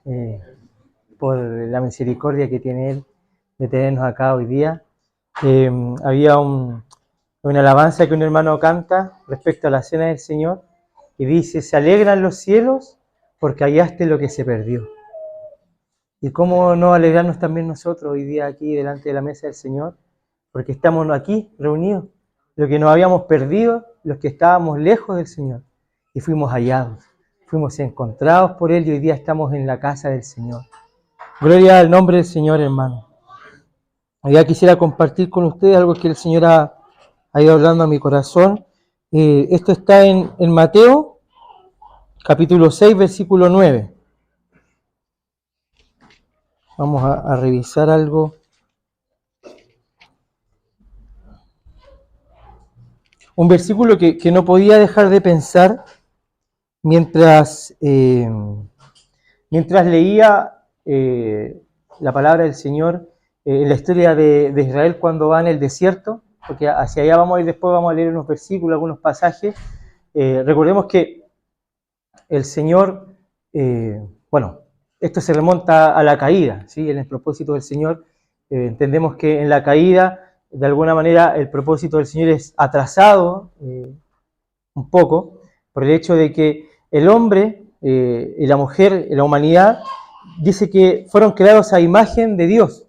eh, por la misericordia que tiene Él de tenernos acá hoy día. Había una alabanza que un hermano canta respecto a la cena del Señor y dice: se alegran los cielos porque hallaste lo que se perdió. Y cómo no alegrarnos también nosotros hoy día aquí delante de la mesa del Señor, porque estamos aquí reunidos, lo que nos habíamos perdido, los que estábamos lejos del Señor, y fuimos hallados, fuimos encontrados por Él y hoy día estamos en la casa del Señor. Gloria al nombre del Señor, hermano. Hoy día quisiera compartir con ustedes algo que el Señor ha ido hablando a mi corazón. Esto está en Mateo, capítulo 6, versículo 9. Vamos a revisar algo. Un versículo que no podía dejar de pensar mientras leía la palabra del Señor en la historia de Israel cuando va en el desierto, porque hacia allá vamos a ir después, vamos a leer unos versículos, algunos pasajes. Recordemos que el Señor, esto se remonta a la caída, ¿sí? En el propósito del Señor, entendemos que en la caída, de alguna manera, el propósito del Señor es atrasado un poco, por el hecho de que el hombre y la mujer, la humanidad, dice que fueron creados a imagen de Dios.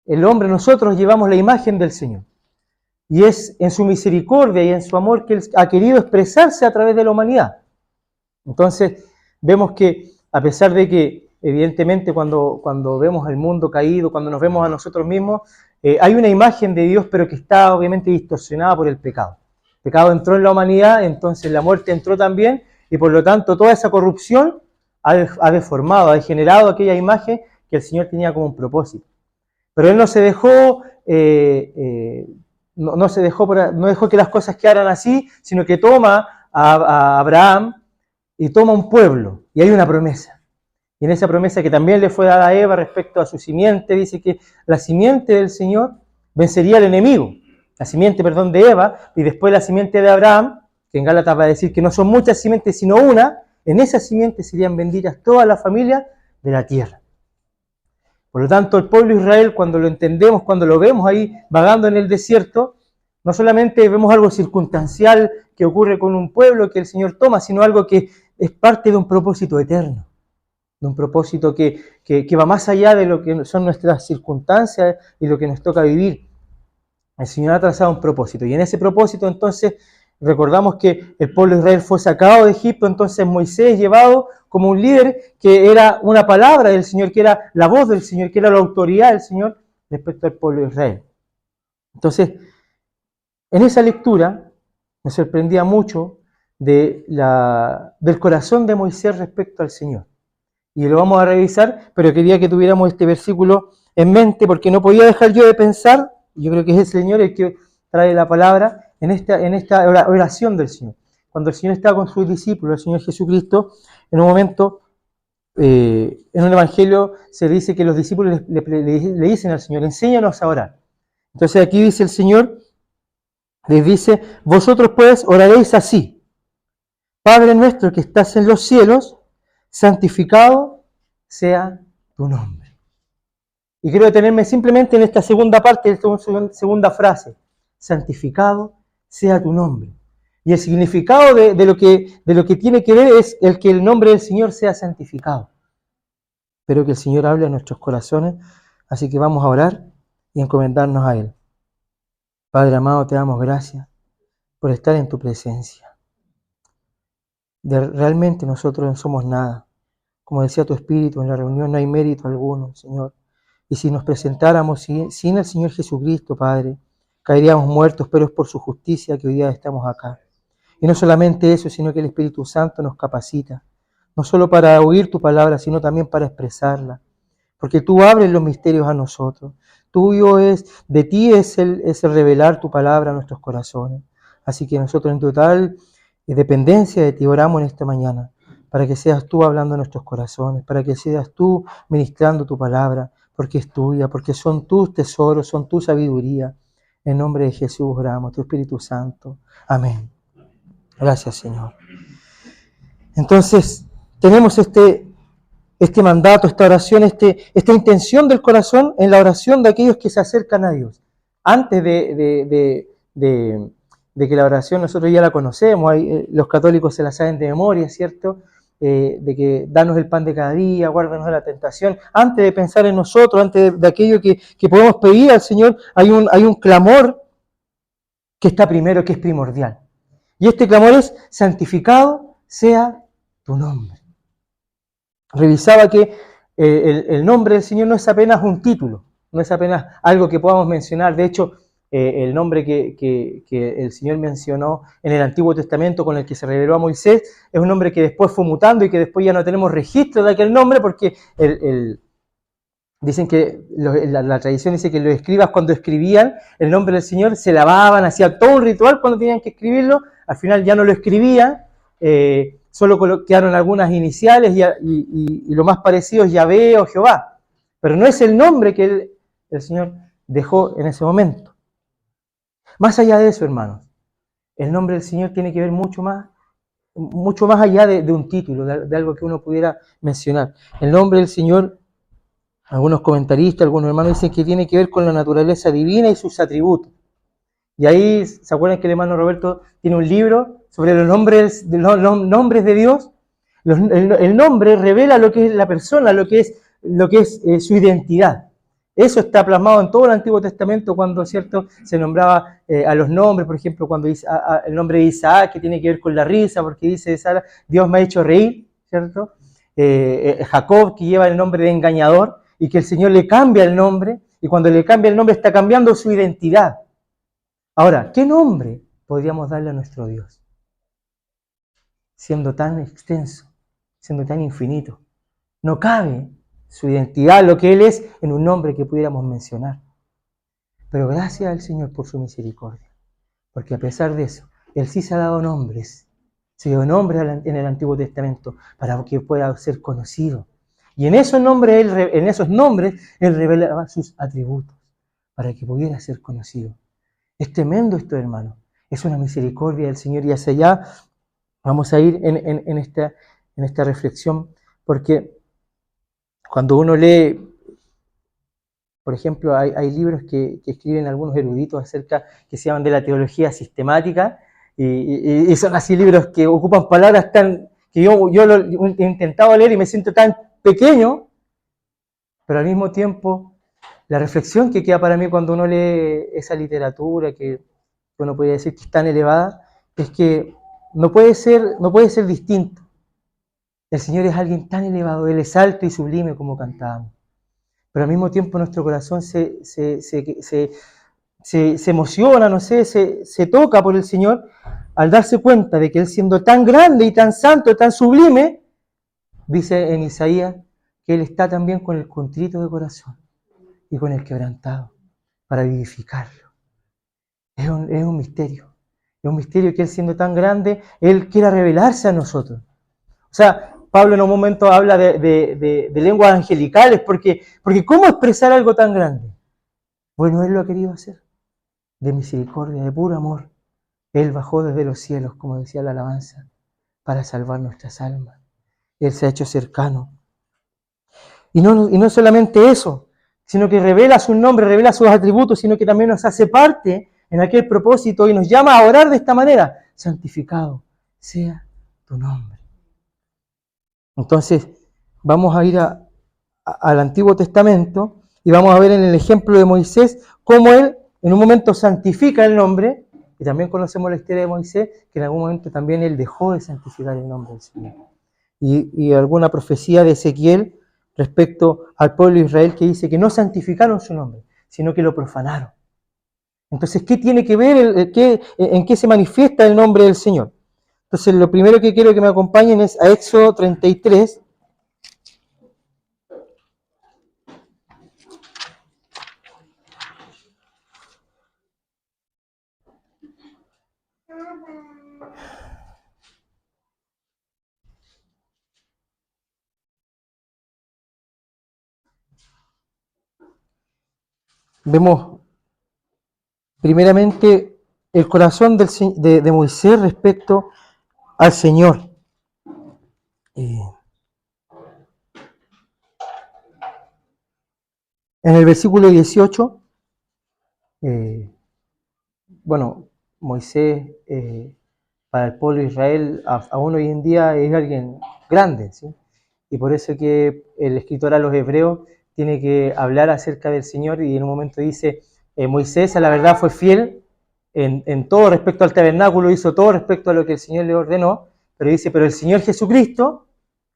El hombre, nosotros llevamos la imagen del Señor. Y es en su misericordia y en su amor que Él ha querido expresarse a través de la humanidad. Entonces, vemos que a pesar de que, evidentemente, cuando vemos el mundo caído, cuando nos vemos a nosotros mismos, hay una imagen de Dios, pero que está obviamente distorsionada por el pecado. El pecado entró en la humanidad, entonces la muerte entró también, y por lo tanto toda esa corrupción ha deformado, ha degenerado aquella imagen que el Señor tenía como un propósito. Pero Él no se dejó, no dejó que las cosas quedaran así, sino que toma a Abraham y toma un pueblo, y hay una promesa. Y en esa promesa que también le fue dada a Eva respecto a su simiente, dice que la simiente del Señor vencería al enemigo. La simiente, de Eva, y después la simiente de Abraham, que en Gálatas va a decir que no son muchas simientes, sino una. En esa simiente serían benditas todas las familias de la tierra. Por lo tanto, el pueblo de Israel, cuando lo entendemos, cuando lo vemos ahí vagando en el desierto, no solamente vemos algo circunstancial que ocurre con un pueblo que el Señor toma, sino algo que es parte de un propósito eterno, de un propósito que va más allá de lo que son nuestras circunstancias y lo que nos toca vivir. El Señor ha trazado un propósito, y en ese propósito entonces recordamos que el pueblo de Israel fue sacado de Egipto, entonces Moisés llevado como un líder que era una palabra del Señor, que era la voz del Señor, que era la autoridad del Señor respecto al pueblo de Israel. Entonces, en esa lectura me sorprendía mucho del corazón de Moisés respecto al Señor. Y lo vamos a revisar, pero quería que tuviéramos este versículo en mente, porque no podía dejar yo de pensar, yo creo que es el Señor el que trae la palabra, en esta oración del Señor. Cuando el Señor estaba con sus discípulos, el Señor Jesucristo, en un momento, en un evangelio, se dice que los discípulos le dicen al Señor: enséñanos a orar. Entonces aquí dice el Señor, les dice: vosotros pues oraréis así: Padre nuestro que estás en los cielos, santificado sea tu nombre. Y quiero detenerme simplemente en esta segunda parte, en esta segunda frase: santificado sea tu nombre. Y el significado de lo que tiene que ver es el que el nombre del Señor sea santificado. Espero que el Señor hable a nuestros corazones, así que vamos a orar y encomendarnos a Él. Padre amado, te damos gracias por estar en tu presencia. Realmente nosotros no somos nada. Como decía tu Espíritu en la reunión, no hay mérito alguno, Señor. Y si nos presentáramos sin el Señor Jesucristo, Padre, caeríamos muertos, pero es por su justicia que hoy día estamos acá. Y no solamente eso, sino que el Espíritu Santo nos capacita, no solo para oír tu palabra, sino también para expresarla. Porque tú abres los misterios a nosotros. De ti es el revelar tu palabra a nuestros corazones. Así que nosotros en total dependencia de ti oramos en esta mañana, para que seas tú hablando a nuestros corazones, para que seas tú ministrando tu palabra, porque es tuya, porque son tus tesoros, son tu sabiduría. En nombre de Jesús oramos, tu Espíritu Santo. Amén. Gracias, Señor. Entonces, tenemos este este mandato, esta oración, esta intención del corazón en la oración de aquellos que se acercan a Dios. Antes de que la oración nosotros ya la conocemos, los católicos se la saben de memoria, ¿cierto? De que danos el pan de cada día, guárdanos de la tentación. Antes de pensar en nosotros, antes de aquello que podemos pedir al Señor, hay un clamor que está primero, que es primordial. Y este clamor es: santificado sea tu nombre. Revisaba que el nombre del Señor no es apenas un título, no es apenas algo que podamos mencionar. De hecho, el nombre que el Señor mencionó en el Antiguo Testamento, con el que se reveló a Moisés, es un nombre que después fue mutando y que después ya no tenemos registro de aquel nombre, porque dicen que la tradición dice que los escribas, cuando escribían el nombre del Señor, se lavaban, hacían todo un ritual cuando tenían que escribirlo. Al final ya no lo escribían, solo quedaron algunas iniciales y lo más parecido es Yahvé o Jehová. Pero no es el nombre que el Señor dejó en ese momento. Más allá de eso, hermanos, el nombre del Señor tiene que ver mucho más allá de un título, de algo que uno pudiera mencionar. El nombre del Señor, algunos comentaristas, algunos hermanos dicen que tiene que ver con la naturaleza divina y sus atributos. Y ahí, ¿se acuerdan que el hermano Roberto tiene un libro sobre los nombres de Dios? El nombre revela lo que es la persona, lo que es su identidad. Eso está plasmado en todo el Antiguo Testamento cuando, ¿cierto?, se nombraba a los nombres. Por ejemplo, cuando dice el nombre de Isaac, que tiene que ver con la risa, porque dice Sara, Dios me ha hecho reír, ¿cierto? Jacob, que lleva el nombre de engañador, y que el Señor le cambia el nombre, y cuando le cambia el nombre está cambiando su identidad. Ahora, ¿qué nombre podríamos darle a nuestro Dios? Siendo tan extenso, siendo tan infinito, no cabe su identidad, lo que Él es, en un nombre que pudiéramos mencionar. Pero gracias al Señor por su misericordia, porque a pesar de eso, Él sí se ha dado nombres, se dio nombres en el Antiguo Testamento para que pueda ser conocido. Y en esos nombres Él revelaba sus atributos para que pudiera ser conocido. Es tremendo esto, hermano. Es una misericordia del Señor, y hacia allá vamos a ir en esta reflexión, porque cuando uno lee, por ejemplo, hay libros que escriben algunos eruditos acerca, que se llaman de la teología sistemática, y son así libros que ocupan palabras que yo lo he intentado leer y me siento tan pequeño, pero al mismo tiempo la reflexión que queda para mí cuando uno lee esa literatura que uno podría decir que es tan elevada, es que no puede ser distinto. El Señor es alguien tan elevado, Él es alto y sublime, como cantábamos. Pero al mismo tiempo nuestro corazón se emociona, no sé, se toca por el Señor al darse cuenta de que Él, siendo tan grande y tan santo, tan sublime, dice en Isaías que Él está también con el contrito de corazón y con el quebrantado, para vivificarlo. Es un misterio. Es un misterio que Él, siendo tan grande, Él quiera revelarse a nosotros. O sea, Pablo en un momento habla de lenguas angelicales, porque ¿cómo expresar algo tan grande? Bueno, Él lo ha querido hacer, de misericordia, de puro amor. Él bajó desde los cielos, como decía la alabanza, para salvar nuestras almas. Él se ha hecho cercano. Y no solamente eso, sino que revela su nombre, revela sus atributos, sino que también nos hace parte en aquel propósito y nos llama a orar de esta manera: santificado sea tu nombre. Entonces, vamos a ir al Antiguo Testamento y vamos a ver en el ejemplo de Moisés cómo él en un momento santifica el nombre, y también conocemos la historia de Moisés, que en algún momento también él dejó de santificar el nombre del Señor. Y alguna profecía de Ezequiel respecto al pueblo de Israel que dice que no santificaron su nombre, sino que lo profanaron. Entonces, ¿qué tiene que ver, en qué se manifiesta el nombre del Señor? Entonces, lo primero que quiero que me acompañen es a Éxodo 33. Vemos primeramente el corazón de Moisés respecto al Señor. En el versículo 18, Moisés para el pueblo de Israel aún hoy en día es alguien grande, ¿sí? Y por eso que el escritor a los hebreos tiene que hablar acerca del Señor y en un momento dice, Moisés a la verdad fue fiel en todo respecto al tabernáculo, hizo todo respecto a lo que el Señor le ordenó, pero dice, pero el Señor Jesucristo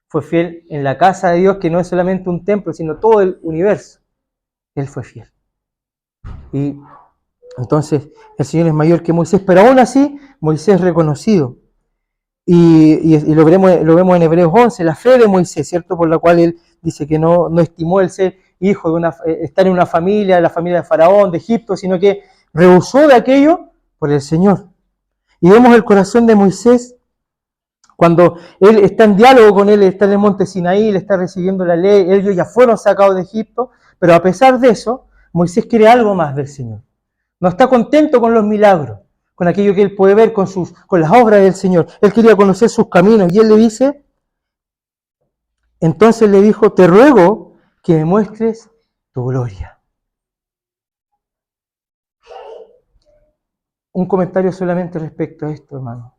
fue fiel en la casa de Dios, que no es solamente un templo, sino todo el universo. Él fue fiel. Y entonces el Señor es mayor que Moisés, pero aún así Moisés es reconocido. Y lo vemos en Hebreos 11, la fe de Moisés, ¿cierto? Por la cual él dice que no estimó el ser hijo de estar en una familia, la familia de Faraón, de Egipto, sino que rehusó de aquello por el Señor. Y vemos el corazón de Moisés cuando él está en diálogo con él, está en el monte Sinaí, le está recibiendo la ley, ellos ya fueron sacados de Egipto, pero a pesar de eso, Moisés quiere algo más del Señor. No está contento con los milagros, con aquello que él puede ver, con las obras del Señor. Él quería conocer sus caminos y él le dice, entonces le dijo, te ruego que me muestres tu gloria. Un comentario solamente respecto a esto, hermano.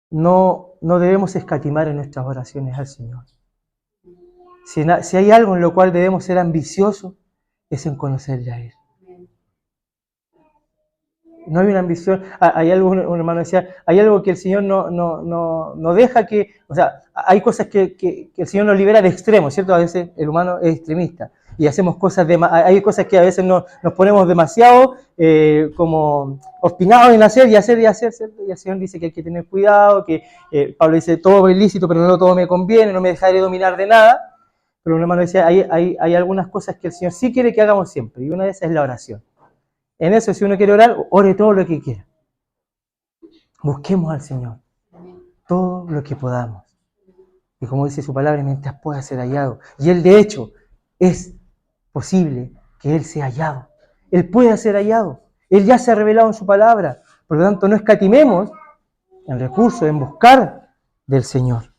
No debemos escatimar en nuestras oraciones al Señor. Si hay algo en lo cual debemos ser ambiciosos, es en conocerle a Él. No hay una ambición, hay algo, un hermano decía, hay algo que el Señor no deja que, o sea, hay cosas que el Señor nos libera de extremos, ¿cierto? A veces el humano es extremista y hacemos cosas, hay cosas que a veces nos ponemos demasiado como obstinados en hacer, ¿cierto? Y el Señor dice que hay que tener cuidado, que Pablo dice, todo es lícito, pero no todo me conviene, no me dejaré dominar de nada, pero un hermano decía, hay algunas cosas que el Señor sí quiere que hagamos siempre, y una de esas es la oración. En eso, si uno quiere orar, ore todo lo que quiera. Busquemos al Señor todo lo que podamos. Y como dice su palabra, mientras pueda ser hallado. Y Él, de hecho, es posible que Él sea hallado. Él puede ser hallado. Él ya se ha revelado en su palabra. Por lo tanto, no escatimemos en recursos, en buscar del Señor.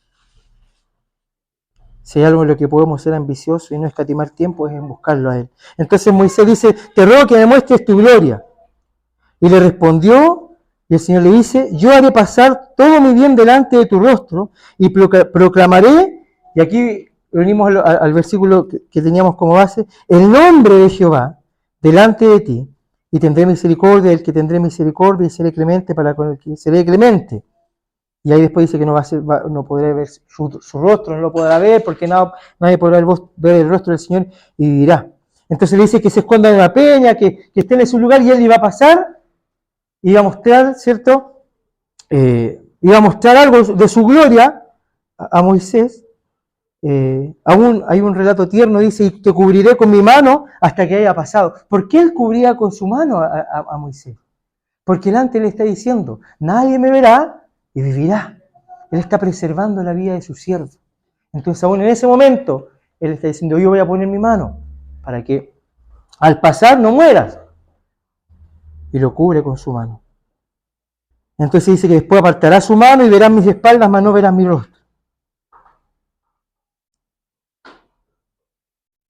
Si hay algo en lo que podemos ser ambiciosos y no escatimar tiempo, es en buscarlo a Él. Entonces Moisés dice, te ruego que me muestres tu gloria. Y le respondió, y el Señor le dice, yo haré pasar todo mi bien delante de tu rostro, y proclamaré, y aquí venimos al versículo que teníamos como base, el nombre de Jehová delante de ti, y tendré misericordia del que tendré misericordia, y seré clemente para con el que seré clemente. Y ahí después dice que no podrá ver su rostro, no lo podrá ver, porque nadie podrá ver el rostro del Señor y vivirá. Entonces le dice que se esconda en la peña, que esté en su lugar y él iba a pasar y iba a mostrar, ¿cierto? Iba a mostrar algo de su gloria a Moisés. Aún hay un relato tierno, dice, y te cubriré con mi mano hasta que haya pasado. ¿Por qué él cubría con su mano a Moisés? Porque el ángel le está diciendo, nadie me verá y vivirá. Él está preservando la vida de su siervo. Entonces, aún en ese momento, Él está diciendo, yo voy a poner mi mano para que al pasar no mueras. Y lo cubre con su mano. Entonces dice que después apartará su mano y verás mis espaldas, mas no verás mi rostro.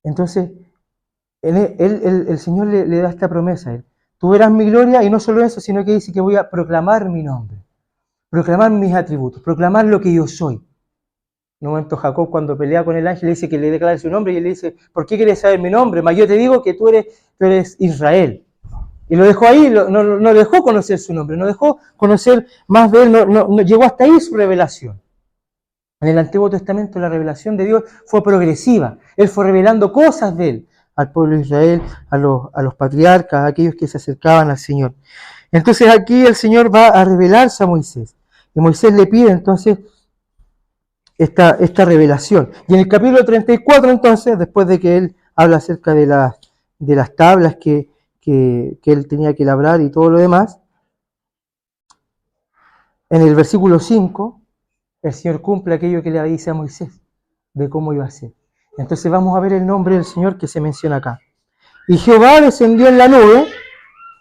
Entonces, el Señor le da esta promesa a él. Tú verás mi gloria y no solo eso, sino que dice que voy a proclamar mi nombre. Proclamar mis atributos, proclamar lo que yo soy. En un momento Jacob, cuando pelea con el ángel, le dice que le declare su nombre y él le dice, ¿por qué quieres saber mi nombre? Mas yo te digo que tú eres Israel. Y lo dejó ahí, no dejó conocer su nombre, no dejó conocer más de él, no llegó hasta ahí su revelación. En el Antiguo Testamento la revelación de Dios fue progresiva. Él fue revelando cosas de él al pueblo de Israel, a los patriarcas, a aquellos que se acercaban al Señor. Entonces aquí el Señor va a revelarse a Moisés. Y Moisés le pide entonces esta revelación. Y en el capítulo 34 entonces, después de que él habla acerca de las tablas que él tenía que labrar y todo lo demás, en el versículo 5, el Señor cumple aquello que le dice a Moisés, de cómo iba a ser. Entonces vamos a ver el nombre del Señor que se menciona acá. Y Jehová descendió en la nube,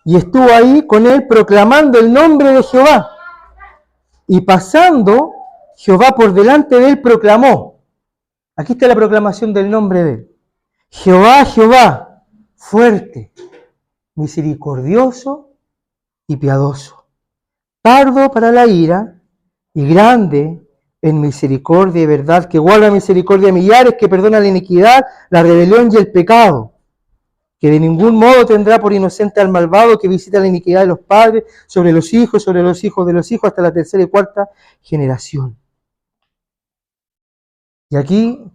y estuvo ahí con él proclamando el nombre de Jehová. Y pasando, Jehová por delante de él proclamó. Aquí está la proclamación del nombre de él. Jehová, Jehová, fuerte, misericordioso y piadoso, tardo para la ira y grande en misericordia y verdad, que guarda misericordia a millares, que perdona la iniquidad, la rebelión y el pecado, que de ningún modo tendrá por inocente al malvado, que visita la iniquidad de los padres sobre los hijos de los hijos, hasta la tercera y cuarta generación. Y aquí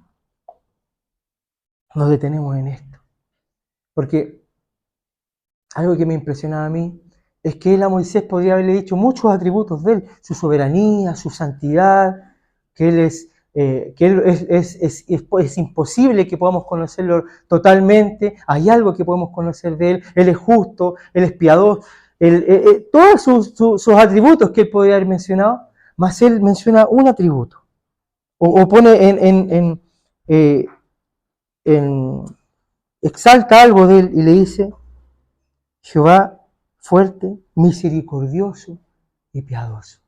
nos detenemos en esto, porque algo que me impresionaba a mí es que él a Moisés podría haberle dicho muchos atributos de él, su soberanía, su santidad, que él es imposible que podamos conocerlo totalmente, hay algo que podemos conocer de él es justo, él es piadoso, todos sus atributos que él podría haber mencionado, mas él menciona un atributo, o pone exalta algo de él y le dice, Jehová fuerte, misericordioso y piadoso.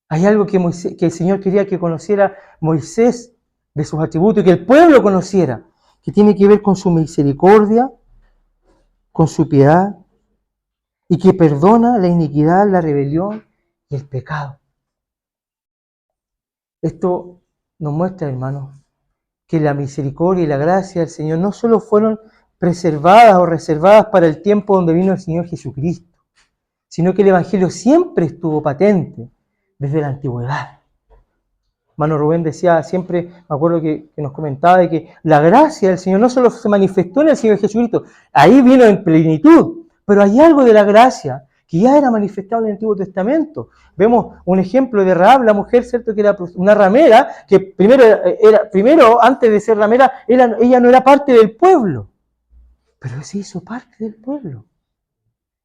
Hay algo que el Señor quería que conociera Moisés de sus atributos y que el pueblo conociera, que tiene que ver con su misericordia, con su piedad, y que perdona la iniquidad, la rebelión y el pecado. Esto nos muestra, hermanos, que la misericordia y la gracia del Señor no solo fueron preservadas o reservadas para el tiempo donde vino el Señor Jesucristo, sino que el Evangelio siempre estuvo patente desde la antigüedad. Hermano Rubén decía siempre, me acuerdo que nos comentaba de que la gracia del Señor no solo se manifestó en el Señor Jesucristo, ahí vino en plenitud, pero hay algo de la gracia que ya era manifestado en el Antiguo Testamento. Vemos un ejemplo de Rahab, la mujer, ¿cierto?, que era una ramera, que primero antes de ser ramera, ella no era parte del pueblo, pero se hizo parte del pueblo.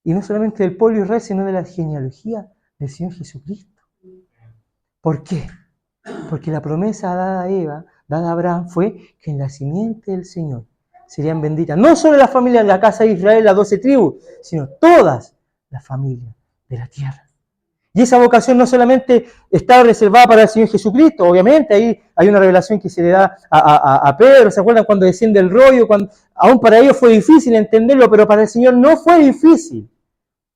Y no solamente del pueblo de Israel, sino de la genealogía del Señor Jesucristo. ¿Por qué? Porque la promesa dada a Abraham, fue que en la simiente del Señor serían benditas no solo las familias de la casa de Israel, las 12 tribus, sino todas las familias de la tierra. Y esa vocación no solamente está reservada para el Señor Jesucristo, obviamente ahí hay una revelación que se le da a Pedro, ¿se acuerdan cuando desciende el rollo? Aún para ellos fue difícil entenderlo, pero para el Señor no fue difícil.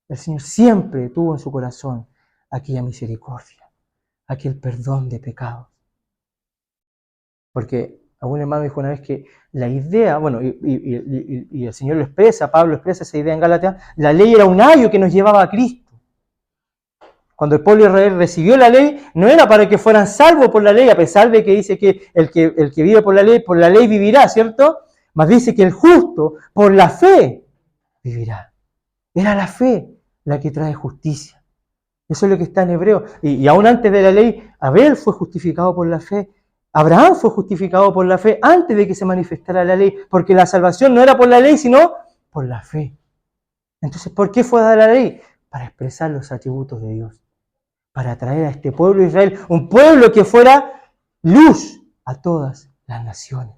El Señor siempre tuvo en su corazón aquella misericordia, aquel perdón de pecados. Porque algún hermano dijo una vez que la idea, y el Señor lo expresa, Pablo expresa esa idea en Gálatas, la ley era un ayo que nos llevaba a Cristo. Cuando el pueblo de Israel recibió la ley, no era para que fueran salvos por la ley, a pesar de que dice que el que vive por la ley vivirá, ¿cierto? Mas dice que el justo, por la fe, vivirá. Era la fe la que trae justicia. Eso es lo que está en Hebreo. Y aún antes de la ley, Abel fue justificado por la fe. Abraham fue justificado por la fe antes de que se manifestara la ley, porque la salvación no era por la ley, sino por la fe. Entonces, ¿por qué fue dada la ley? Para expresar los atributos de Dios, para traer a este pueblo de Israel, un pueblo que fuera luz a todas las naciones.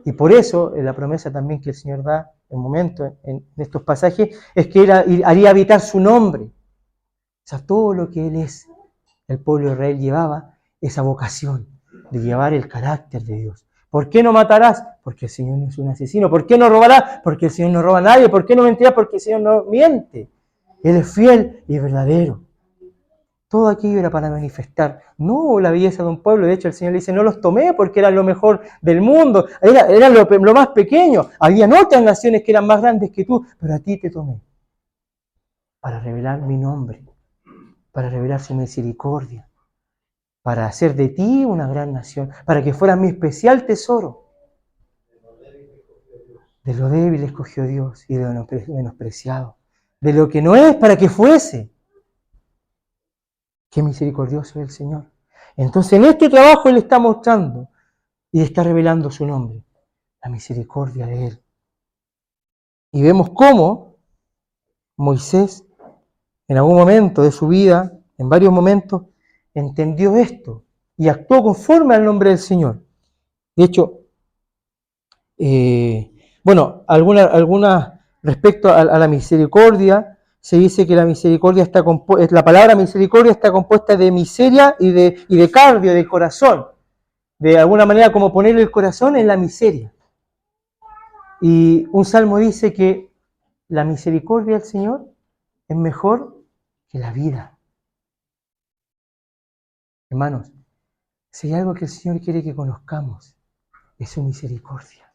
Y por eso, la promesa también que el Señor da en momento en estos pasajes, es que Él haría habitar su nombre. O sea, todo lo que Él es, el pueblo de Israel llevaba esa vocación de llevar el carácter de Dios. ¿Por qué no matarás? Porque el Señor no es un asesino. ¿Por qué no robarás? Porque el Señor no roba a nadie. ¿Por qué no mentirás? Porque el Señor no miente. Él es fiel y verdadero. Todo aquello era para manifestar, no la belleza de un pueblo. De hecho, el Señor le dice, no los tomé porque eran lo mejor del mundo, eran lo más pequeño. Habían otras naciones que eran más grandes que tú, pero a ti te tomé para revelar mi nombre, para revelar su misericordia, para hacer de ti una gran nación, para que fueras mi especial tesoro. De lo débil escogió Dios y de lo menospreciado. De lo que no es para que fuese. Qué misericordioso es el Señor. Entonces en este trabajo Él está mostrando y está revelando su nombre, la misericordia de Él. Y vemos cómo Moisés, en algún momento de su vida, en varios momentos, entendió esto y actuó conforme al nombre del Señor. De hecho, algunas respecto a la misericordia, se dice que la misericordia la palabra misericordia está compuesta de miseria y de cardio, de corazón. De alguna manera como poner el corazón en la miseria. Y un salmo dice que la misericordia del Señor es mejor que la vida. Hermanos, si hay algo que el Señor quiere que conozcamos, es su misericordia.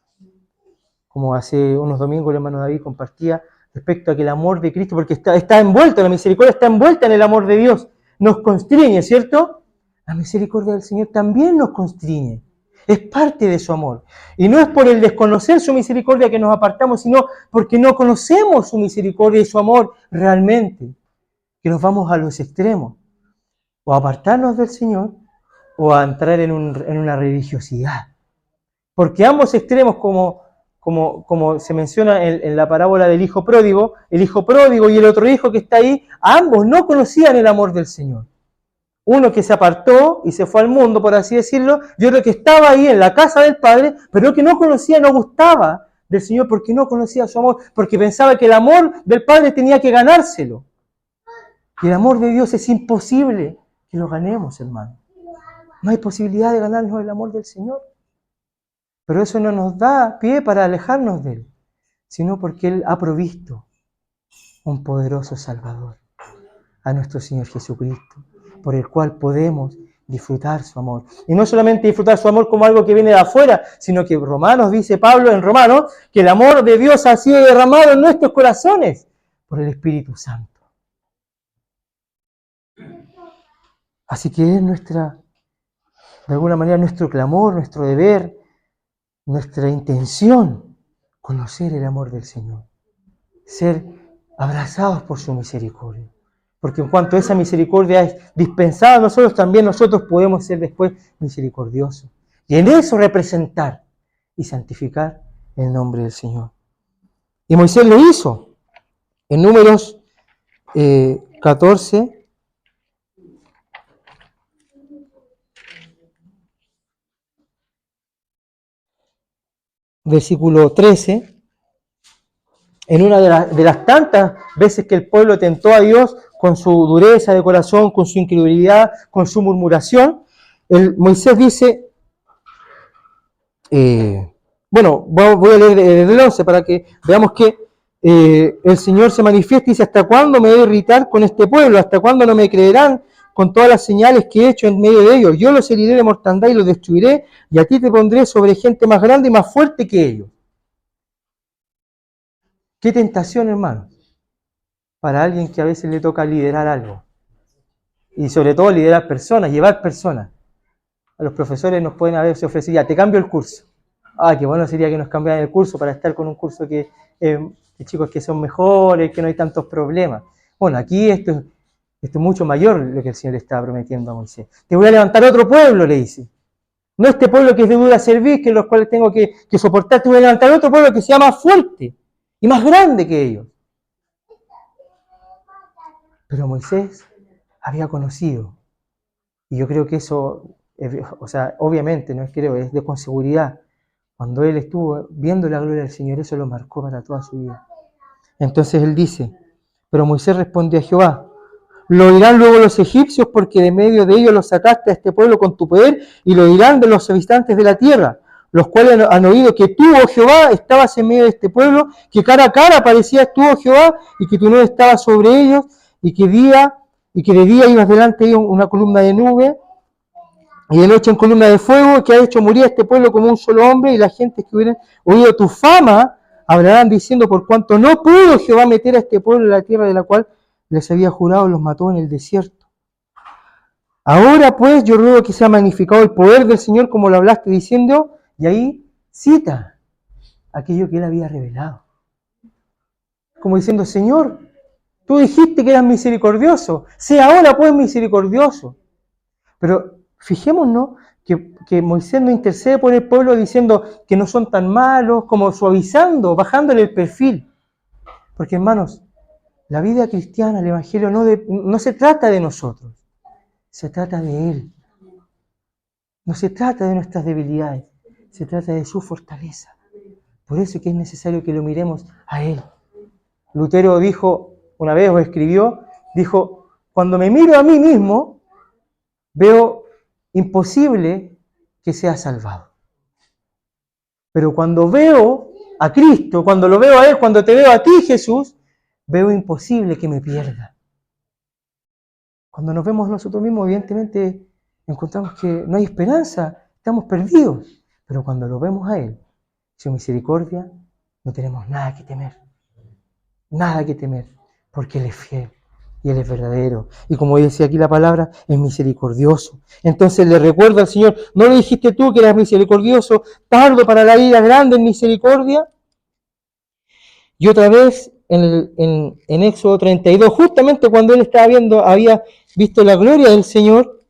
Como hace unos domingos el hermano David compartía respecto a que el amor de Cristo, porque está envuelto, la misericordia está envuelta en el amor de Dios, nos constriñe, ¿cierto? La misericordia del Señor también nos constriñe, es parte de su amor. Y no es por el desconocer su misericordia que nos apartamos, sino porque no conocemos su misericordia y su amor realmente, que nos vamos a los extremos, o a apartarnos del Señor, o a entrar en una religiosidad. Porque ambos extremos, como se menciona en la parábola del hijo pródigo y el otro hijo que está ahí, ambos no conocían el amor del Señor. Uno que se apartó y se fue al mundo, por así decirlo, y otro que estaba ahí en la casa del Padre, pero que no conocía, no gustaba del Señor porque no conocía su amor, porque pensaba que el amor del Padre tenía que ganárselo. Y el amor de Dios es imposible que lo ganemos, hermano. No hay posibilidad de ganarnos el amor del Señor. Pero eso no nos da pie para alejarnos de Él, sino porque Él ha provisto un poderoso Salvador, a nuestro Señor Jesucristo, por el cual podemos disfrutar su amor. Y no solamente disfrutar su amor como algo que viene de afuera, sino que Romanos, dice Pablo en Romanos, que el amor de Dios ha sido derramado en nuestros corazones por el Espíritu Santo. Así que es de alguna manera, nuestro clamor, nuestro deber, nuestra intención, conocer el amor del Señor, ser abrazados por su misericordia. Porque en cuanto esa misericordia es dispensada a nosotros, también nosotros podemos ser después misericordiosos. Y en eso representar y santificar el nombre del Señor. Y Moisés lo hizo. En Números 14, versículo 13, en una de las tantas veces que el pueblo tentó a Dios con su dureza de corazón, con su incredulidad, con su murmuración, Moisés dice, voy a leer desde el 11 para que veamos que el Señor se manifiesta y dice, ¿hasta cuándo me he de irritar con este pueblo? ¿Hasta cuándo no me creerán con todas las señales que he hecho en medio de ellos? Yo los heriré de mortandad y los destruiré, y a ti te pondré sobre gente más grande y más fuerte que ellos. Qué tentación, hermano, para alguien que a veces le toca liderar algo. Y sobre todo liderar personas, llevar personas. A los profesores nos pueden a veces ofrecer, ya, te cambio el curso. Qué bueno sería que nos cambiaran el curso para estar con un curso que chicos que son mejores, que no hay tantos problemas. Bueno, aquí esto es mucho mayor lo que el Señor le estaba prometiendo a Moisés. Te voy a levantar otro pueblo, le dice. No este pueblo que es de dura servir, que los cuales tengo que soportar, te voy a levantar otro pueblo que sea más fuerte y más grande que ellos. Pero Moisés había conocido, y yo creo que eso, obviamente, no es creo, es con seguridad, cuando él estuvo viendo la gloria del Señor, eso lo marcó para toda su vida. Entonces él dice, pero Moisés respondió a Jehová, lo dirán luego los egipcios porque de medio de ellos los sacaste a este pueblo con tu poder, y lo dirán de los habitantes de la tierra, los cuales han oído que tú, oh Jehová, estabas en medio de este pueblo, que cara a cara aparecías tú, oh Jehová, y que tu nube estaba sobre ellos, y que de día ibas delante de ellos una columna de nube, y de noche en columna de fuego, que ha hecho morir a este pueblo como un solo hombre, y la gente que hubieran oído tu fama hablarán diciendo, por cuanto no pudo Jehová meter a este pueblo en la tierra de la cual les había jurado, los mató en el desierto. Ahora pues yo ruego que sea magnificado el poder del Señor como lo hablaste diciendo, y ahí cita aquello que él había revelado. Como diciendo, Señor, tú dijiste que eras misericordioso, sea ahora pues misericordioso. Pero fijémonos que Moisés no intercede por el pueblo diciendo que no son tan malos, como suavizando, bajándole el perfil. Porque hermanos, la vida cristiana, el Evangelio no se trata de nosotros, se trata de Él. No se trata de nuestras debilidades, se trata de su fortaleza. Por eso es que es necesario que lo miremos a Él. Lutero dijo una vez, o escribió, dijo, cuando me miro a mí mismo, veo imposible que sea salvado. Pero cuando veo a Cristo, cuando lo veo a Él, cuando te veo a ti, Jesús, veo imposible que me pierda. Cuando nos vemos nosotros mismos, evidentemente encontramos que no hay esperanza, estamos perdidos. Pero cuando lo vemos a Él, su misericordia, no tenemos nada que temer. Nada que temer, porque Él es fiel y Él es verdadero. Y como decía aquí la palabra, es misericordioso. Entonces le recuerdo al Señor, ¿no le dijiste tú que eras misericordioso, tardo para la ira, grande en misericordia? Y otra vez, en Éxodo 32, justamente cuando él había visto la gloria del Señor,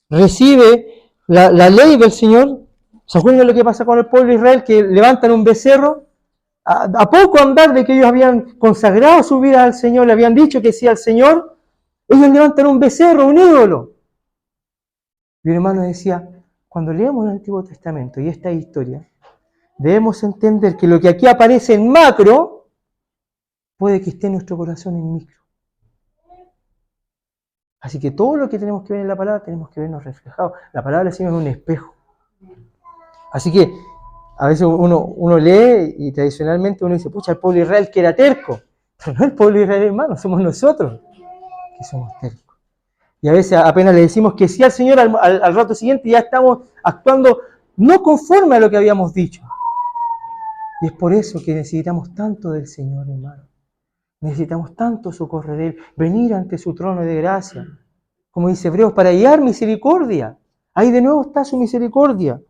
recibe la ley del Señor. ¿Se acuerdan lo que pasa con el pueblo de Israel? Que levantan un becerro. A poco andar de que ellos habían consagrado su vida al Señor, le habían dicho que sí al Señor, ellos levantan un becerro, un ídolo. Mi hermano decía, cuando leemos el Antiguo Testamento y esta historia, debemos entender que lo que aquí aparece en macro, puede que esté en nuestro corazón en micro. Así que todo lo que tenemos que ver en la palabra, tenemos que vernos reflejados. La palabra del Señor es un espejo. Así que a veces uno lee y tradicionalmente uno dice, pucha, el pueblo de Israel que era terco. Pero no es el pueblo de Israel, hermano, somos nosotros que somos tercos. Y a veces apenas le decimos que sí al Señor, al rato siguiente ya estamos actuando no conforme a lo que habíamos dicho. Y es por eso que necesitamos tanto del Señor, hermano. Necesitamos tanto socorro de Él, venir ante su trono de gracia. Como dice Hebreos, para hallar misericordia. Ahí de nuevo está su misericordia.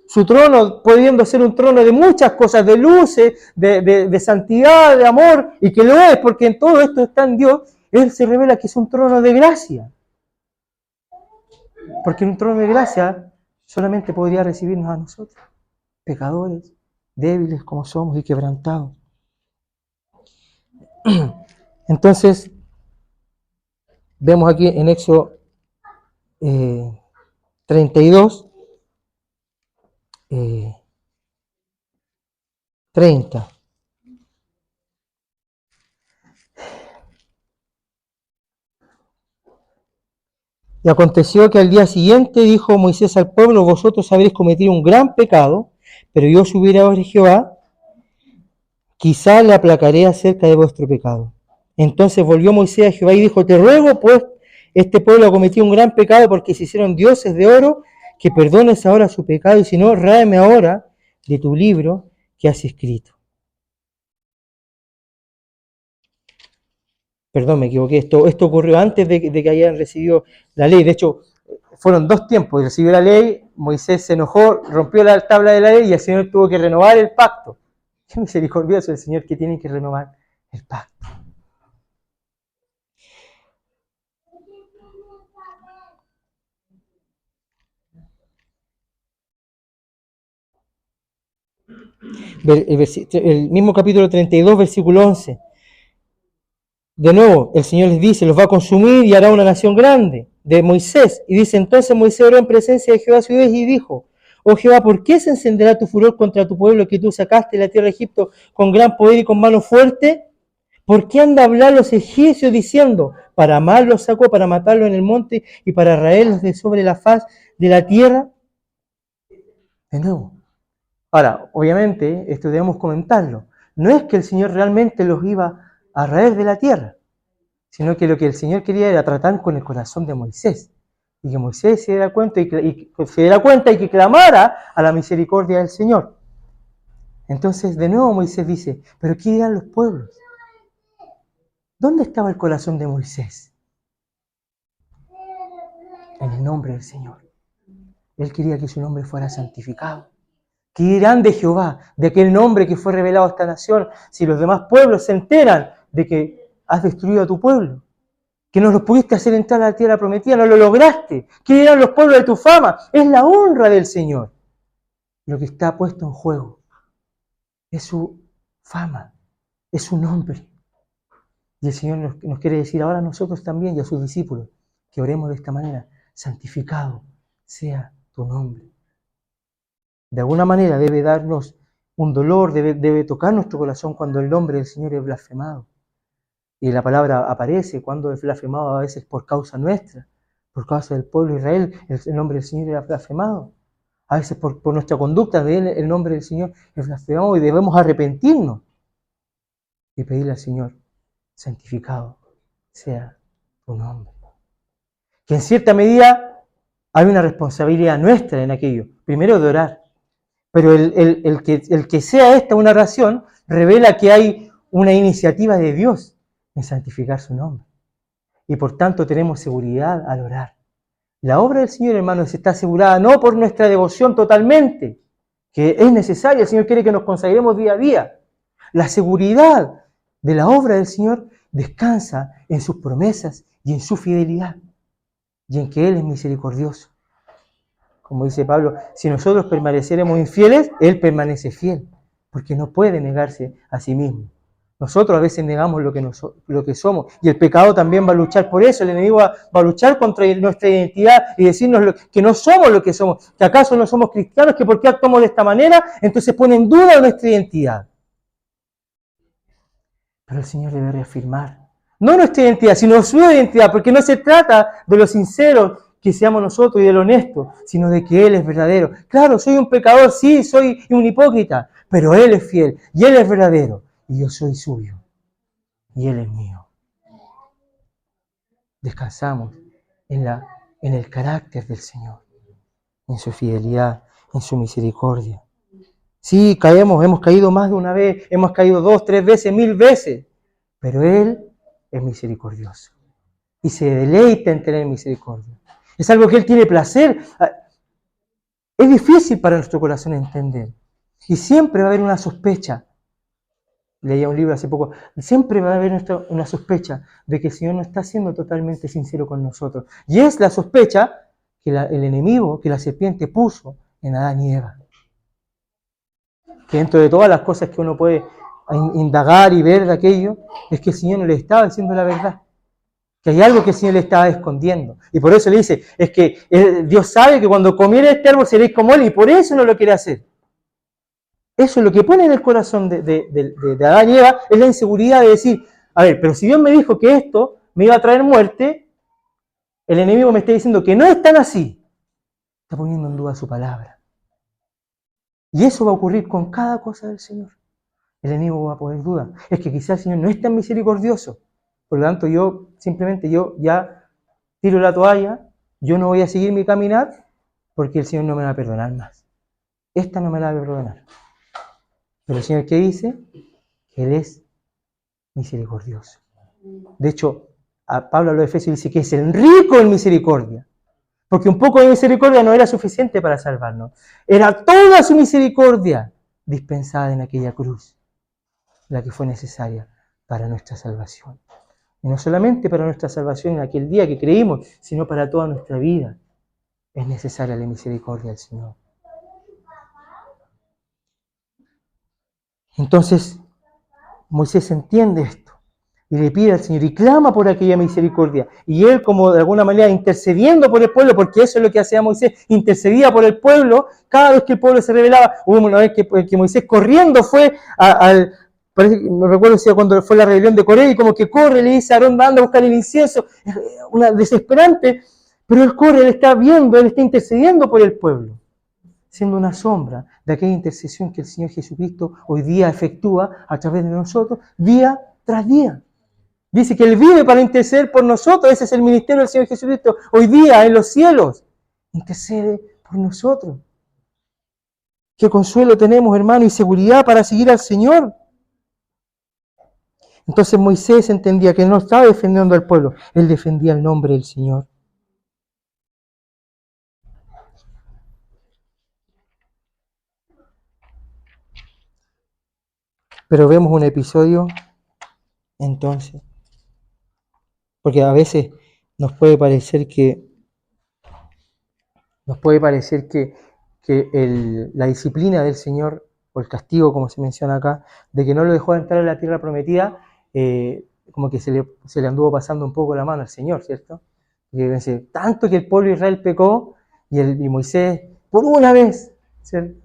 Su trono pudiendo ser un trono de muchas cosas, de luces, de santidad, de amor, y que lo es, porque en todo esto está en Dios, Él se revela que es un trono de gracia. Porque un trono de gracia solamente podría recibirnos a nosotros, pecadores, débiles como somos y quebrantados. Entonces, vemos aquí en Éxodo 32, 30. Y aconteció que al día siguiente dijo Moisés al pueblo, vosotros habréis cometido un gran pecado, pero yo subiré ahora a Jehová, quizá le aplacaré acerca de vuestro pecado. Entonces volvió Moisés a Jehová y dijo, te ruego pues, este pueblo ha cometido un gran pecado porque se hicieron dioses de oro, que perdones ahora su pecado, y si no, ráeme ahora de tu libro que has escrito. Perdón, me equivoqué, esto ocurrió antes de que hayan recibido la ley. De hecho, fueron dos tiempos. Recibió la ley, Moisés se enojó, rompió la tabla de la ley y el Señor tuvo que renovar el pacto. Qué misericordioso el Señor que tiene que renovar el pacto. El mismo capítulo 32, versículo 11. De nuevo, el Señor les dice, los va a consumir y hará una nación grande, de Moisés. Y dice, entonces Moisés oró en presencia de Jehová su Dios y dijo, oh Jehová, ¿por qué se encenderá tu furor contra tu pueblo que tú sacaste de la tierra de Egipto con gran poder y con mano fuerte? ¿Por qué han de hablar los egipcios diciendo, para mal los sacó, para matarlo en el monte y para raerlos de sobre la faz de la tierra? De nuevo. Ahora, obviamente, esto debemos comentarlo. No es que el Señor realmente los iba a raer de la tierra, sino que lo que el Señor quería era tratar con el corazón de Moisés. Y que Moisés se diera cuenta y que clamara a la misericordia del Señor. Entonces, de nuevo Moisés dice, ¿pero qué dirán los pueblos? ¿Dónde estaba el corazón de Moisés? En el nombre del Señor. Él quería que su nombre fuera santificado. ¿Qué dirán de Jehová, de aquel nombre que fue revelado a esta nación, si los demás pueblos se enteran de que has destruido a tu pueblo? Que no los pudiste hacer entrar a la tierra prometida, no lo lograste. ¿Qué dirán los pueblos de tu fama? Es la honra del Señor. Lo que está puesto en juego es su fama, es su nombre. Y el Señor nos quiere decir ahora a nosotros también y a sus discípulos que oremos de esta manera. Santificado sea tu nombre. De alguna manera debe darnos un dolor, debe tocar nuestro corazón cuando el nombre del Señor es blasfemado. Y la palabra aparece cuando es blasfemado a veces por causa nuestra, por causa del pueblo de Israel, el nombre del Señor era blasfemado. A veces por nuestra conducta de el nombre del Señor es blasfemado y debemos arrepentirnos y pedirle al Señor, santificado sea tu nombre. Que en cierta medida hay una responsabilidad nuestra en aquello. Primero de orar. Pero el que sea esta una oración revela que hay una iniciativa de Dios en santificar su nombre. Y por tanto tenemos seguridad al orar. La obra del Señor, hermanos, está asegurada no por nuestra devoción totalmente, que es necesaria. El Señor quiere que nos consagremos día a día. La seguridad de la obra del Señor descansa en sus promesas y en su fidelidad, y en que Él es misericordioso. Como dice Pablo, si nosotros permaneceremos infieles, Él permanece fiel, porque no puede negarse a sí mismo. Nosotros a veces negamos lo que somos, y el pecado también va a luchar por eso. El enemigo va a luchar contra nuestra identidad y decirnos que no somos lo que somos, que acaso no somos cristianos, que por qué actuamos de esta manera, entonces pone en duda nuestra identidad. Pero el Señor debe reafirmar, no nuestra identidad, sino su identidad, porque no se trata de los sinceros que seamos nosotros y del honesto, sino de que Él es verdadero. Claro, soy un pecador, sí, soy un hipócrita, pero Él es fiel y Él es verdadero y yo soy suyo y Él es mío. Descansamos en el carácter del Señor, en su fidelidad, en su misericordia. Sí, hemos caído más de una vez, hemos caído 2, 3 veces, 1000 veces, pero Él es misericordioso y se deleita en tener misericordia. Es algo que Él tiene placer. Es difícil para nuestro corazón entender. Y siempre va a haber una sospecha. Leía un libro hace poco. Siempre va a haber una sospecha de que el Señor no está siendo totalmente sincero con nosotros. Y es la sospecha que el enemigo, que la serpiente puso en Adán y Eva. Que dentro de todas las cosas que uno puede indagar y ver de aquello, es que el Señor no le estaba diciendo la verdad. Que hay algo que el Señor le estaba escondiendo. Y por eso le dice, es que Dios sabe que cuando comiere este árbol seréis como Él, y por eso no lo quiere hacer. Eso es lo que pone en el corazón de Adán y Eva, es la inseguridad de decir, a ver, pero si Dios me dijo que esto me iba a traer muerte, el enemigo me está diciendo que no es tan así. Está poniendo en duda su palabra. Y eso va a ocurrir con cada cosa del Señor. El enemigo va a poner duda. Es que quizás el Señor no es tan misericordioso. Por lo tanto, yo ya tiro la toalla, yo no voy a seguir mi caminar porque el Señor no me va a perdonar más. Esta no me la va a perdonar. Pero el Señor, ¿qué dice? Que Él es misericordioso. De hecho, a Pablo a los Efesios dice que es el rico en misericordia. Porque un poco de misericordia no era suficiente para salvarnos. Era toda su misericordia dispensada en aquella cruz, la que fue necesaria para nuestra salvación. Y no solamente para nuestra salvación en aquel día que creímos, sino para toda nuestra vida. Es necesaria la misericordia del Señor. Entonces, Moisés entiende esto y le pide al Señor y clama por aquella misericordia. Y él, como de alguna manera intercediendo por el pueblo, porque eso es lo que hacía Moisés, intercedía por el pueblo, cada vez que el pueblo se rebelaba. Hubo una vez que Moisés corriendo fue no recuerdo si cuando fue la rebelión de Coré, y como que corre, le dice a Aarón, anda a buscar el incienso, una desesperante, pero él corre, él está viendo, él está intercediendo por el pueblo, siendo una sombra de aquella intercesión que el Señor Jesucristo hoy día efectúa a través de nosotros, día tras día. Dice que Él vive para interceder por nosotros, ese es el ministerio del Señor Jesucristo, hoy día en los cielos, intercede por nosotros. Qué consuelo tenemos, hermano, y seguridad para seguir al Señor. Entonces Moisés entendía que no estaba defendiendo al pueblo, él defendía el nombre del Señor. Pero vemos un episodio, entonces, porque a veces nos puede parecer que la disciplina del Señor, o el castigo, como se menciona acá, de que no lo dejó entrar en la tierra prometida, como que se le anduvo pasando un poco la mano al Señor, ¿cierto? Y dice, tanto que el pueblo de Israel pecó, y Moisés, por una vez, ¿cierto?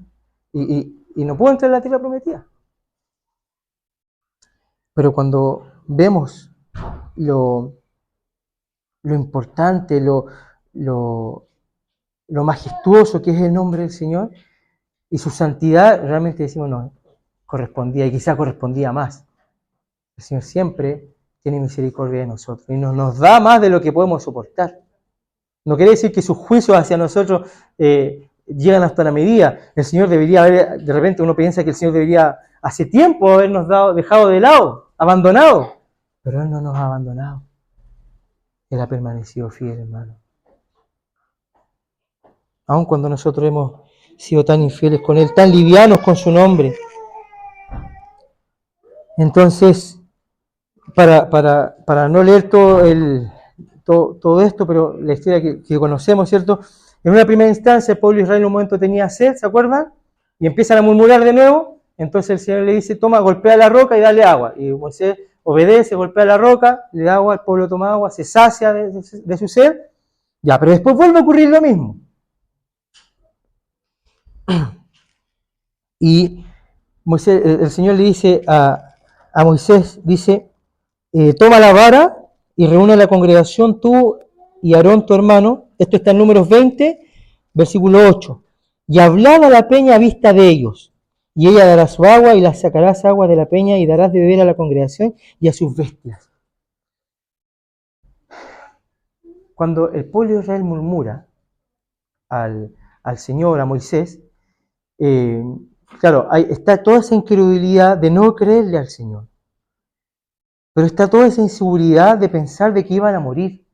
Y no pudo entrar en la tierra prometida. Pero cuando vemos lo importante, lo lo majestuoso que es el nombre del Señor y su santidad, realmente decimos, no, correspondía, y quizá correspondía más. El Señor siempre tiene misericordia de nosotros y nos da más de lo que podemos soportar. No quiere decir que sus juicios hacia nosotros llegan hasta la medida. El Señor debería haber, de repente uno piensa que el Señor debería hace tiempo habernos dejado de lado, abandonado. Pero Él no nos ha abandonado. Él ha permanecido fiel, hermano. Aun cuando nosotros hemos sido tan infieles con Él, tan livianos con su nombre. Entonces, para no leer todo esto, pero la historia que conocemos, ¿cierto? En una primera instancia el pueblo de Israel en un momento tenía sed, ¿se acuerdan? Y empiezan a murmurar de nuevo, entonces el Señor le dice, toma, golpea la roca y dale agua. Y Moisés obedece, golpea la roca, le da agua, el pueblo toma agua, se sacia de su sed, ya, pero después vuelve a ocurrir lo mismo. Y Moisés, el Señor le dice a Moisés, dice, toma la vara y reúne a la congregación tú y Aarón tu hermano, esto está en Números 20, versículo 8, y hablad a la peña a vista de ellos, y ella dará su agua y las sacarás agua de la peña y darás de beber a la congregación y a sus bestias. Cuando el pueblo de Israel murmura al Señor, a Moisés, claro, está toda esa incredulidad de no creerle al Señor. Pero está toda esa inseguridad de pensar de que iban a morir.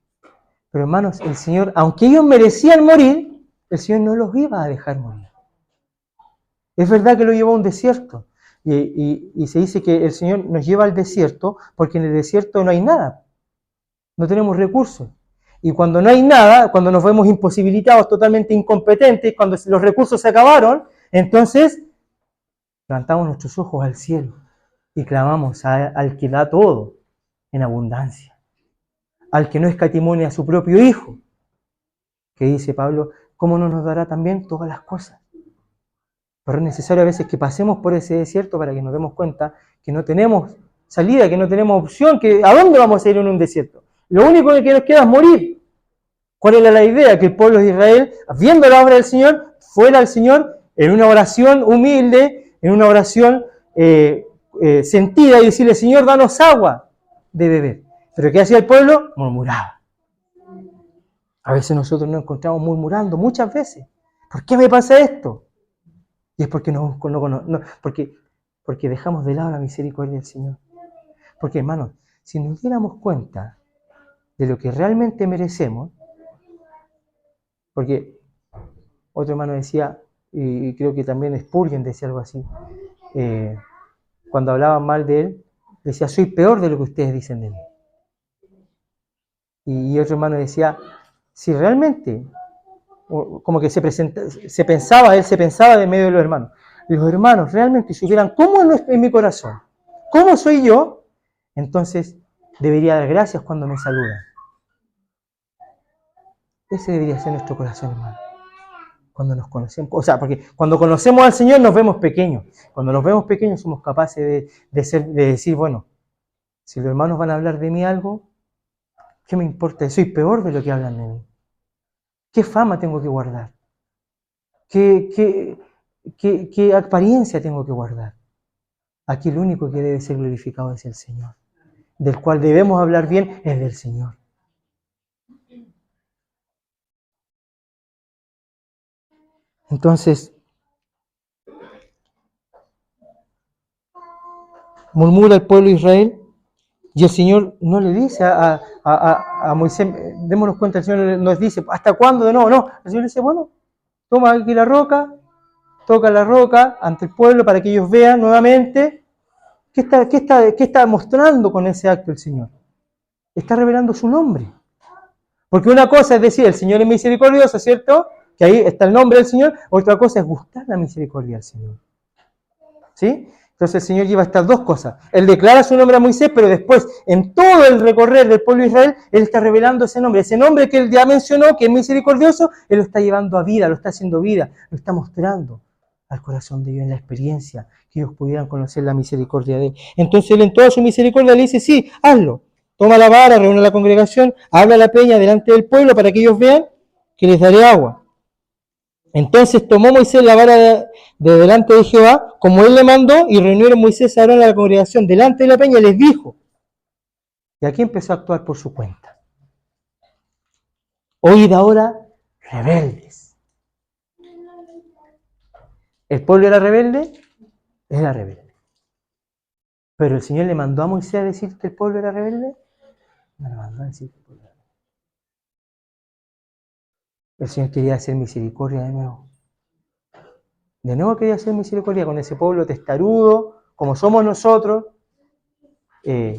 Pero hermanos, el Señor, aunque ellos merecían morir, el Señor no los iba a dejar morir. Es verdad que lo llevó a un desierto. Y se dice que el Señor nos lleva al desierto porque en el desierto no hay nada. No tenemos recursos. Y cuando no hay nada, cuando nos vemos imposibilitados, totalmente incompetentes, cuando los recursos se acabaron, entonces levantamos nuestros ojos al cielo y clamamos al que da todo en abundancia, al que no escatimone a su propio Hijo, que dice Pablo, ¿cómo no nos dará también todas las cosas? Pero es necesario a veces que pasemos por ese desierto para que nos demos cuenta que no tenemos salida, que no tenemos opción, que ¿a dónde vamos a ir en un desierto? Lo único que nos queda es morir. ¿Cuál era la idea? Que el pueblo de Israel, viendo la obra del Señor, fuera al Señor en una oración humilde, en una oración sentida y decirle, Señor, danos agua de beber. Pero ¿qué hacía el pueblo? Murmuraba. A veces nosotros nos encontramos murmurando, muchas veces. ¿Por qué me pasa esto? Y es porque porque dejamos de lado la misericordia del Señor. Porque, hermanos, si nos diéramos cuenta de lo que realmente merecemos, porque otro hermano decía, y creo que también Spurgeon decía algo así, cuando hablaban mal de él, decía, soy peor de lo que ustedes dicen de mí. Y otro hermano decía, si realmente, como que él se pensaba de medio de los hermanos realmente supieran cómo es mi corazón, cómo soy yo, entonces debería dar gracias cuando me saludan. Ese debería ser nuestro corazón, hermano. Cuando nos conocemos, o sea, porque cuando conocemos al Señor nos vemos pequeños. Cuando nos vemos pequeños somos capaces de decir, bueno, si los hermanos van a hablar de mí algo, ¿qué me importa? Soy peor de lo que hablan de mí. ¿Qué fama tengo que guardar? ¿Qué apariencia tengo que guardar? Aquí el único que debe ser glorificado es el Señor. Del cual debemos hablar bien es del Señor. Entonces, murmura el pueblo de Israel y el Señor no le dice a Moisés, démonos cuenta, el Señor nos dice, ¿hasta cuándo? No, el Señor le dice, bueno, toma aquí la roca, toca la roca ante el pueblo para que ellos vean nuevamente qué está mostrando con ese acto el Señor. Está revelando su nombre. Porque una cosa es decir, el Señor es misericordioso, ¿cierto? Que ahí está el nombre del Señor. Otra cosa es gustar la misericordia del Señor. ¿Sí? Entonces el Señor lleva estas dos cosas. Él declara su nombre a Moisés, pero después, en todo el recorrer del pueblo de Israel, Él está revelando ese nombre. Ese nombre que Él ya mencionó, que es misericordioso, Él lo está llevando a vida, lo está haciendo vida, lo está mostrando al corazón de ellos en la experiencia, que ellos pudieran conocer la misericordia de Él. Entonces Él en toda su misericordia le dice, sí, hazlo. Toma la vara, reúne a la congregación, habla a la peña delante del pueblo para que ellos vean que les daré agua. Entonces tomó Moisés la vara de delante de Jehová, como él le mandó, y reunieron Moisés a Aarón a la congregación delante de la peña y les dijo. Y aquí empezó a actuar por su cuenta. Oíd ahora, rebeldes. ¿El pueblo era rebelde? Era rebelde. ¿Pero el Señor le mandó a Moisés a decir que el pueblo era rebelde? No le mandó a decir que el pueblo era rebelde. El Señor quería hacer misericordia de nuevo. De nuevo quería hacer misericordia con ese pueblo testarudo, como somos nosotros,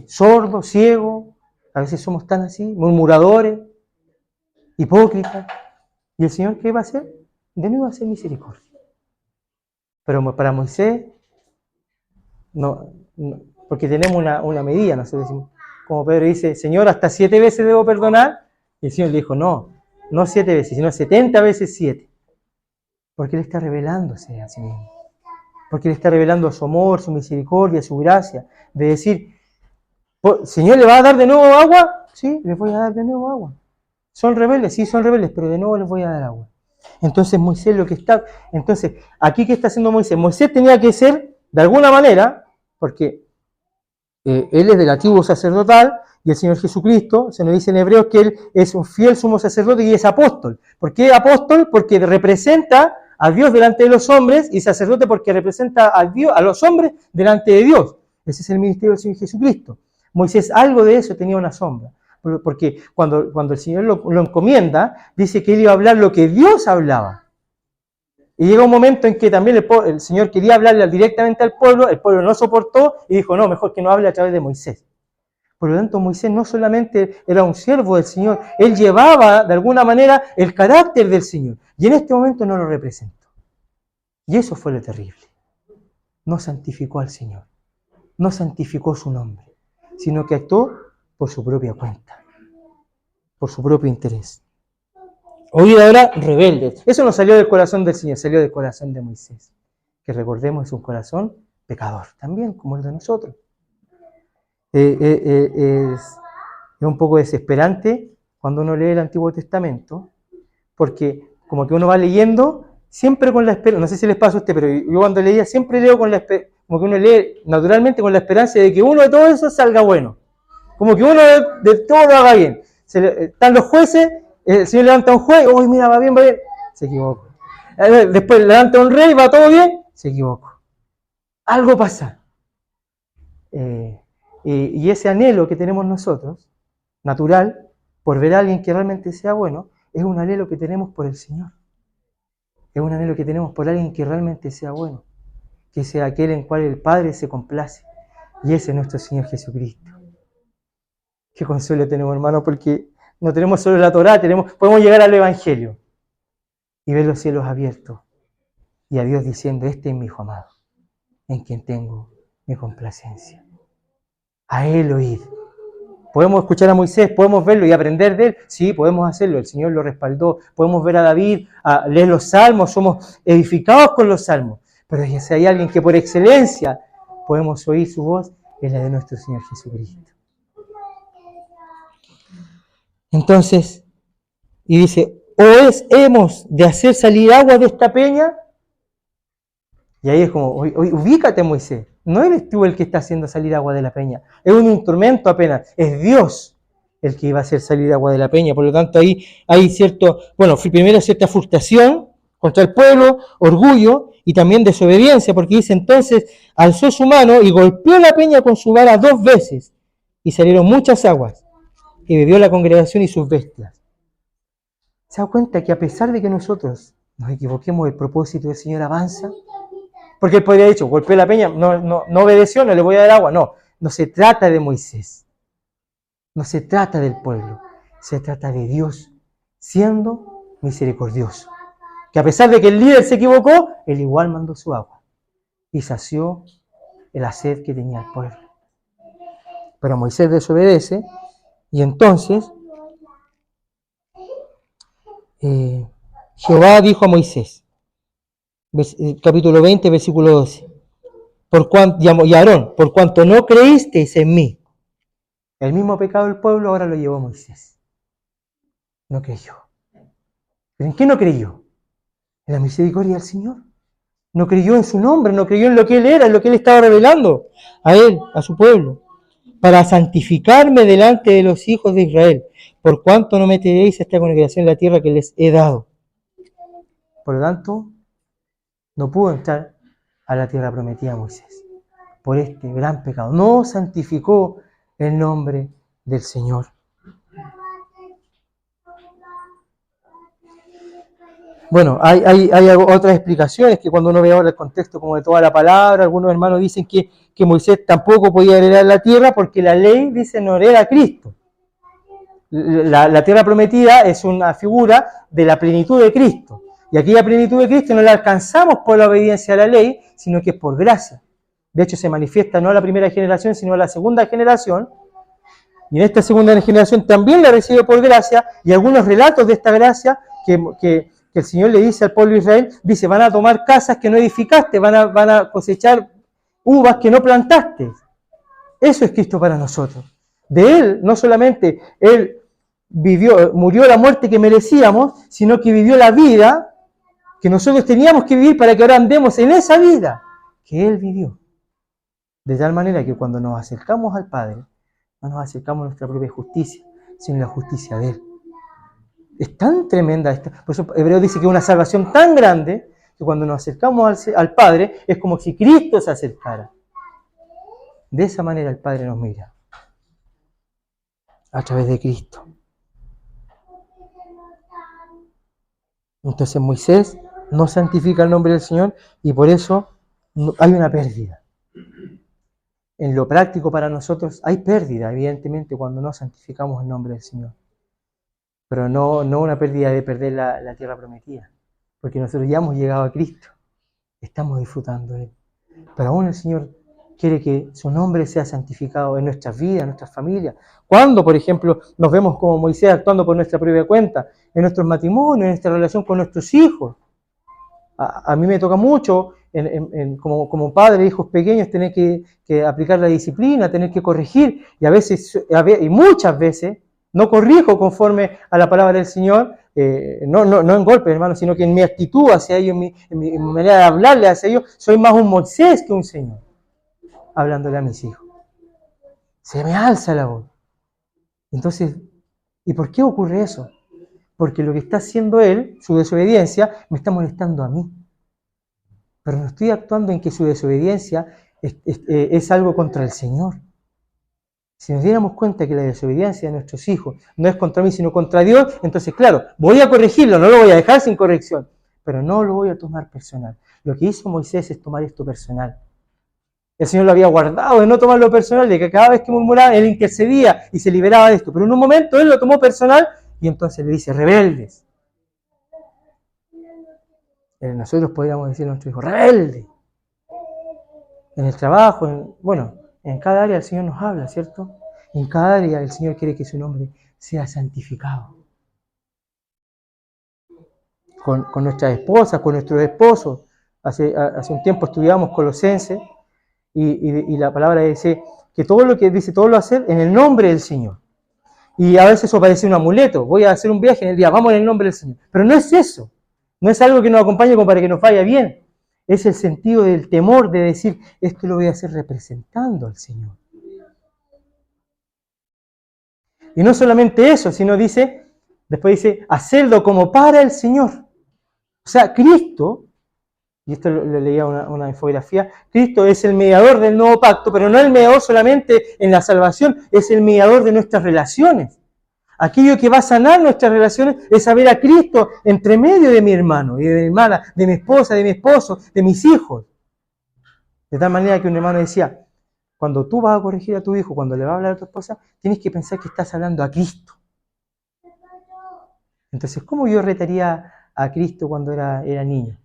sordos, ciegos, a veces somos tan así, murmuradores, hipócritas. ¿Y el Señor qué va a hacer? De nuevo va a hacer misericordia. Pero para Moisés, no, porque tenemos una medida, nosotros decimos, como Pedro dice, Señor, hasta 7 veces debo perdonar, y el Señor le dijo, no 7 veces, sino 70 veces 7, porque Él está revelándose a sí mismo, porque Él está revelando su amor, su misericordia, su gracia, de decir, Señor, ¿le va a dar de nuevo agua? Sí, les voy a dar de nuevo agua. ¿Son rebeldes? Sí, son rebeldes, pero de nuevo les voy a dar agua. Entonces Moisés entonces, aquí ¿qué está haciendo Moisés? Moisés tenía que ser, de alguna manera, porque él es del antiguo sacerdotal, y el Señor Jesucristo, se nos dice en Hebreos que Él es un fiel sumo sacerdote y es apóstol. ¿Por qué apóstol? Porque representa a Dios delante de los hombres, y sacerdote porque representa a Dios, a los hombres delante de Dios. Ese es el ministerio del Señor Jesucristo. Moisés algo de eso tenía una sombra, porque cuando el Señor lo encomienda, dice que Él iba a hablar lo que Dios hablaba. Y llega un momento en que también el Señor quería hablarle directamente al pueblo, el pueblo no soportó y dijo, no, mejor que no hable a través de Moisés. Por lo tanto, Moisés no solamente era un siervo del Señor, él llevaba de alguna manera el carácter del Señor. Y en este momento no lo representó. Y eso fue lo terrible. No santificó al Señor, no santificó su nombre, sino que actuó por su propia cuenta, por su propio interés. Oíd ahora, rebeldes. Eso no salió del corazón del Señor, salió del corazón de Moisés. Que recordemos, es un corazón pecador, también como el de nosotros. Es un poco desesperante cuando uno lee el Antiguo Testamento, porque como que uno va leyendo siempre con la esperanza, no sé si les pasa a usted, pero yo cuando leía siempre leo con la esperanza, como que uno lee naturalmente con la esperanza de que uno de todo eso salga bueno, como que uno de todo lo haga bien. Están los jueces, el Señor levanta a un juez, uy, mira, va bien, se equivocó. Después levanta a un rey, va todo bien, se equivocó. Algo pasa. Y ese anhelo que tenemos nosotros, natural, por ver a alguien que realmente sea bueno, es un anhelo que tenemos por el Señor. Es un anhelo que tenemos por alguien que realmente sea bueno, que sea aquel en cual el Padre se complace. Y ese es nuestro Señor Jesucristo. Qué consuelo tenemos, hermano, porque no tenemos solo la Torá, podemos llegar al Evangelio y ver los cielos abiertos y a Dios diciendo, este es mi Hijo amado, en quien tengo mi complacencia. A Él oíd. ¿Podemos escuchar a Moisés? ¿Podemos verlo y aprender de él? Sí, podemos hacerlo. El Señor lo respaldó. Podemos ver a David, a leer los salmos. Somos edificados con los salmos. Pero si hay alguien que por excelencia podemos oír su voz, es la de nuestro Señor Jesucristo. Entonces, y dice, hemos de hacer salir agua de esta peña. Y ahí es como, ubícate, Moisés. No eres tú el que está haciendo salir agua de la peña. Es un instrumento apenas. Es Dios el que iba a hacer salir agua de la peña. Por lo tanto, ahí hay primero cierta frustración contra el pueblo, orgullo y también desobediencia, porque dice, entonces alzó su mano y golpeó la peña con su vara 2 veces y salieron muchas aguas y bebió la congregación y sus bestias. ¿Se da cuenta que a pesar de que nosotros nos equivoquemos, el propósito del Señor avanza? Porque él podría haber dicho, golpeó la peña, no obedeció, no le voy a dar agua. No se trata de Moisés. No se trata del pueblo. Se trata de Dios siendo misericordioso. Que a pesar de que el líder se equivocó, él igual mandó su agua. Y sació la sed que tenía el pueblo. Pero Moisés desobedece y entonces Jehová dijo a Moisés, capítulo 20, versículo 12, y Aarón, por cuanto no creísteis en mí. El mismo pecado del pueblo ahora lo llevó Moisés. No creyó. ¿Pero en qué no creyó? en la misericordia del Señor. No creyó en su nombre, no creyó en lo que Él era, en lo que Él estaba revelando a Él, a su pueblo. Para santificarme delante de los hijos de Israel, por cuanto no meteréis a esta congregación en la tierra que les he dado. Por lo tanto, no pudo entrar a la tierra prometida a Moisés, por este gran pecado. No santificó el nombre del Señor. Bueno, hay otras explicaciones que cuando uno ve ahora el contexto como de toda la palabra, algunos hermanos dicen que Moisés tampoco podía heredar la tierra porque la ley dice no hereda a Cristo. La tierra prometida es una figura de la plenitud de Cristo. Y aquella plenitud de Cristo no la alcanzamos por la obediencia a la ley, sino que es por gracia. De hecho, se manifiesta no a la primera generación, sino a la segunda generación. Y en esta segunda generación también la recibe por gracia, y algunos relatos de esta gracia que el Señor le dice al pueblo de Israel, dice, van a tomar casas que no edificaste, van a cosechar uvas que no plantaste. Eso es Cristo para nosotros. De Él, no solamente Él murió la muerte que merecíamos, sino que vivió la vida que nosotros teníamos que vivir para que ahora andemos en esa vida que Él vivió. De tal manera que cuando nos acercamos al Padre, no nos acercamos a nuestra propia justicia, sino a la justicia de Él. Es tan tremenda esta. Por eso Hebreo dice que es una salvación tan grande que cuando nos acercamos al Padre es como si Cristo se acercara. De esa manera el Padre nos mira. A través de Cristo. Entonces Moisés no santifica el nombre del Señor y por eso hay una pérdida. En lo práctico para nosotros hay pérdida, evidentemente, cuando no santificamos el nombre del Señor. Pero no una pérdida de perder la tierra prometida, porque nosotros ya hemos llegado a Cristo, estamos disfrutando de Él. Pero aún el Señor quiere que su nombre sea santificado en nuestras vidas, en nuestras familias. Cuando, por ejemplo, nos vemos como Moisés actuando por nuestra propia cuenta, en nuestros matrimonios, en nuestra relación con nuestros hijos. A mí me toca mucho, como padre de hijos pequeños, tener que aplicar la disciplina, tener que corregir, y muchas veces no corrijo conforme a la palabra del Señor, no en golpes, hermano, sino que en mi actitud hacia ellos, en mi manera de hablarle hacia ellos, soy más un Moisés que un Señor, hablándole a mis hijos. Se me alza la voz. Entonces, ¿y por qué ocurre eso? Porque lo que está haciendo él, su desobediencia, me está molestando a mí. Pero no estoy actuando en que su desobediencia es algo contra el Señor. Si nos diéramos cuenta que la desobediencia de nuestros hijos no es contra mí, sino contra Dios, entonces, claro, voy a corregirlo, no lo voy a dejar sin corrección, pero no lo voy a tomar personal. Lo que hizo Moisés es tomar esto personal. El Señor lo había guardado de no tomarlo personal, de que cada vez que murmuraba, Él intercedía y se liberaba de esto. Pero en un momento Él lo tomó personal y entonces le dice, rebeldes. Nosotros podríamos decir a nuestro hijo, rebelde. En el trabajo, en cada área el Señor nos habla, ¿cierto? En cada área el Señor quiere que su nombre sea santificado. Con nuestras esposas, con nuestros esposos. Hace un tiempo estudiamos Colosenses y la palabra dice que todo lo que dice, todo lo hacer en el nombre del Señor. Y a veces eso parece un amuleto. Voy a hacer un viaje en el día, vamos en el nombre del Señor. Pero no es eso. No es algo que nos acompañe como para que nos vaya bien. Es el sentido del temor de decir, esto lo voy a hacer representando al Señor. Y no solamente eso, sino después dice, hacerlo como para el Señor. O sea, Cristo, y esto lo leía una infografía, Cristo es el mediador del nuevo pacto, pero no el mediador solamente en la salvación, es el mediador de nuestras relaciones. Aquello que va a sanar nuestras relaciones es saber a Cristo entre medio de mi hermano y de mi hermana, de mi esposa, de mi esposo, de mis hijos. De tal manera que un hermano decía, cuando tú vas a corregir a tu hijo, cuando le vas a hablar a tu esposa, tienes que pensar que estás hablando a Cristo. Entonces, ¿cómo yo retaría a Cristo cuando era niño?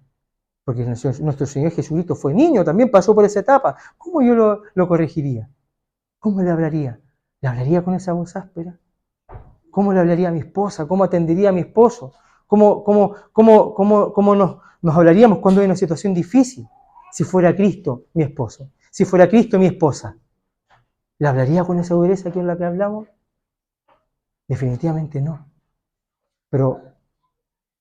Porque nuestro Señor Jesucristo fue niño, también pasó por esa etapa. ¿Cómo yo lo corregiría? ¿Cómo le hablaría? ¿Le hablaría con esa voz áspera? ¿Cómo le hablaría a mi esposa? ¿Cómo atendería a mi esposo? ¿Cómo nos hablaríamos cuando hay una situación difícil? Si fuera Cristo mi esposo, si fuera Cristo mi esposa, ¿le hablaría con esa dureza que es la que hablamos? Definitivamente no. Pero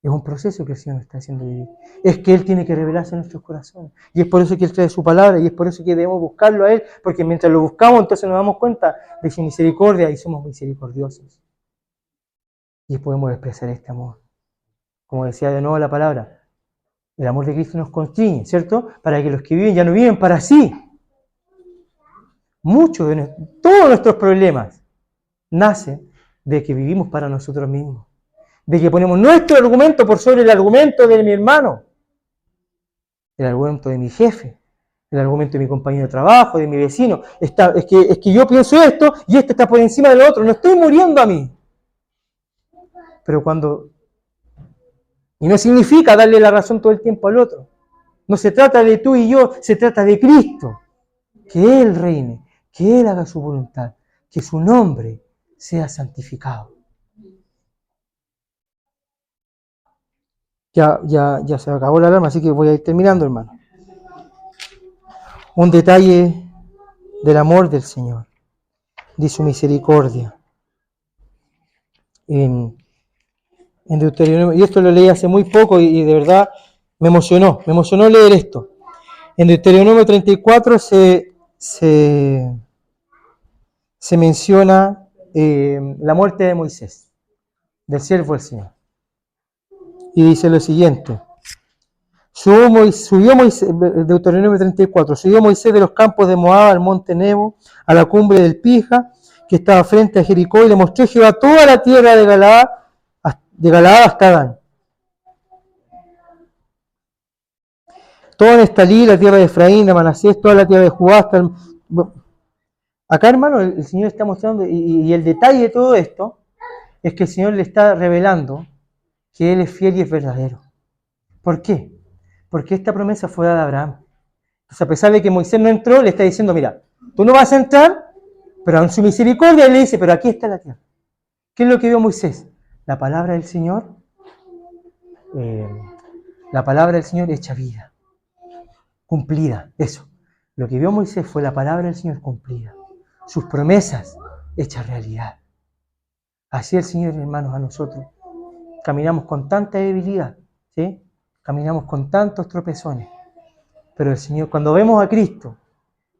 Es un proceso que el Señor nos está haciendo vivir. Es que Él tiene que revelarse en nuestros corazones. Y es por eso que Él trae su palabra y es por eso que debemos buscarlo a Él, porque mientras lo buscamos, entonces nos damos cuenta de su misericordia y somos misericordiosos. Y podemos expresar este amor. Como decía de nuevo la palabra, el amor de Cristo nos constriñe, ¿cierto? Para que los que viven ya no viven para sí. Todos nuestros problemas nacen de que vivimos para nosotros mismos. De que ponemos nuestro argumento por sobre el argumento de mi hermano, el argumento de mi jefe, el argumento de mi compañero de trabajo, de mi vecino. Es que yo pienso esto y esto está por encima del otro. No estoy muriendo a mí. Pero y no significa darle la razón todo el tiempo al otro. No se trata de tú y yo, se trata de Cristo. Que Él reine, que Él haga su voluntad, que su nombre sea santificado. Ya se acabó la alarma, así que voy a ir terminando, hermano. Un detalle del amor del Señor, de su misericordia. En Deuteronomio, y esto lo leí hace muy poco y de verdad me emocionó leer esto. En Deuteronomio 34 se menciona la muerte de Moisés, del siervo del Señor. Y dice lo siguiente: subió Moisés, Deuteronomio 34, subió Moisés de los campos de Moab al monte Nebo, a la cumbre del Pija, que estaba frente a Jericó, y le mostró Jehová toda la tierra de Galaad hasta Dan. Toda Neftalí, la tierra de Efraín, de Manasés, toda la tierra de Judá hasta Acá, hermano, el Señor está mostrando, y el detalle de todo esto es que el Señor le está revelando que Él es fiel y es verdadero. ¿Por qué? Porque esta promesa fue dada a Abraham. Entonces, a pesar de que Moisés no entró, le está diciendo, mira, tú no vas a entrar, pero en su misericordia Él le dice, pero aquí está la tierra. ¿Qué es lo que vio Moisés? La palabra del Señor, hecha vida, cumplida, eso. Lo que vio Moisés fue la palabra del Señor cumplida, sus promesas hechas realidad. Así el Señor, hermanos, a nosotros caminamos con tanta debilidad, ¿sí? Caminamos con tantos tropezones, pero el Señor, cuando vemos a Cristo,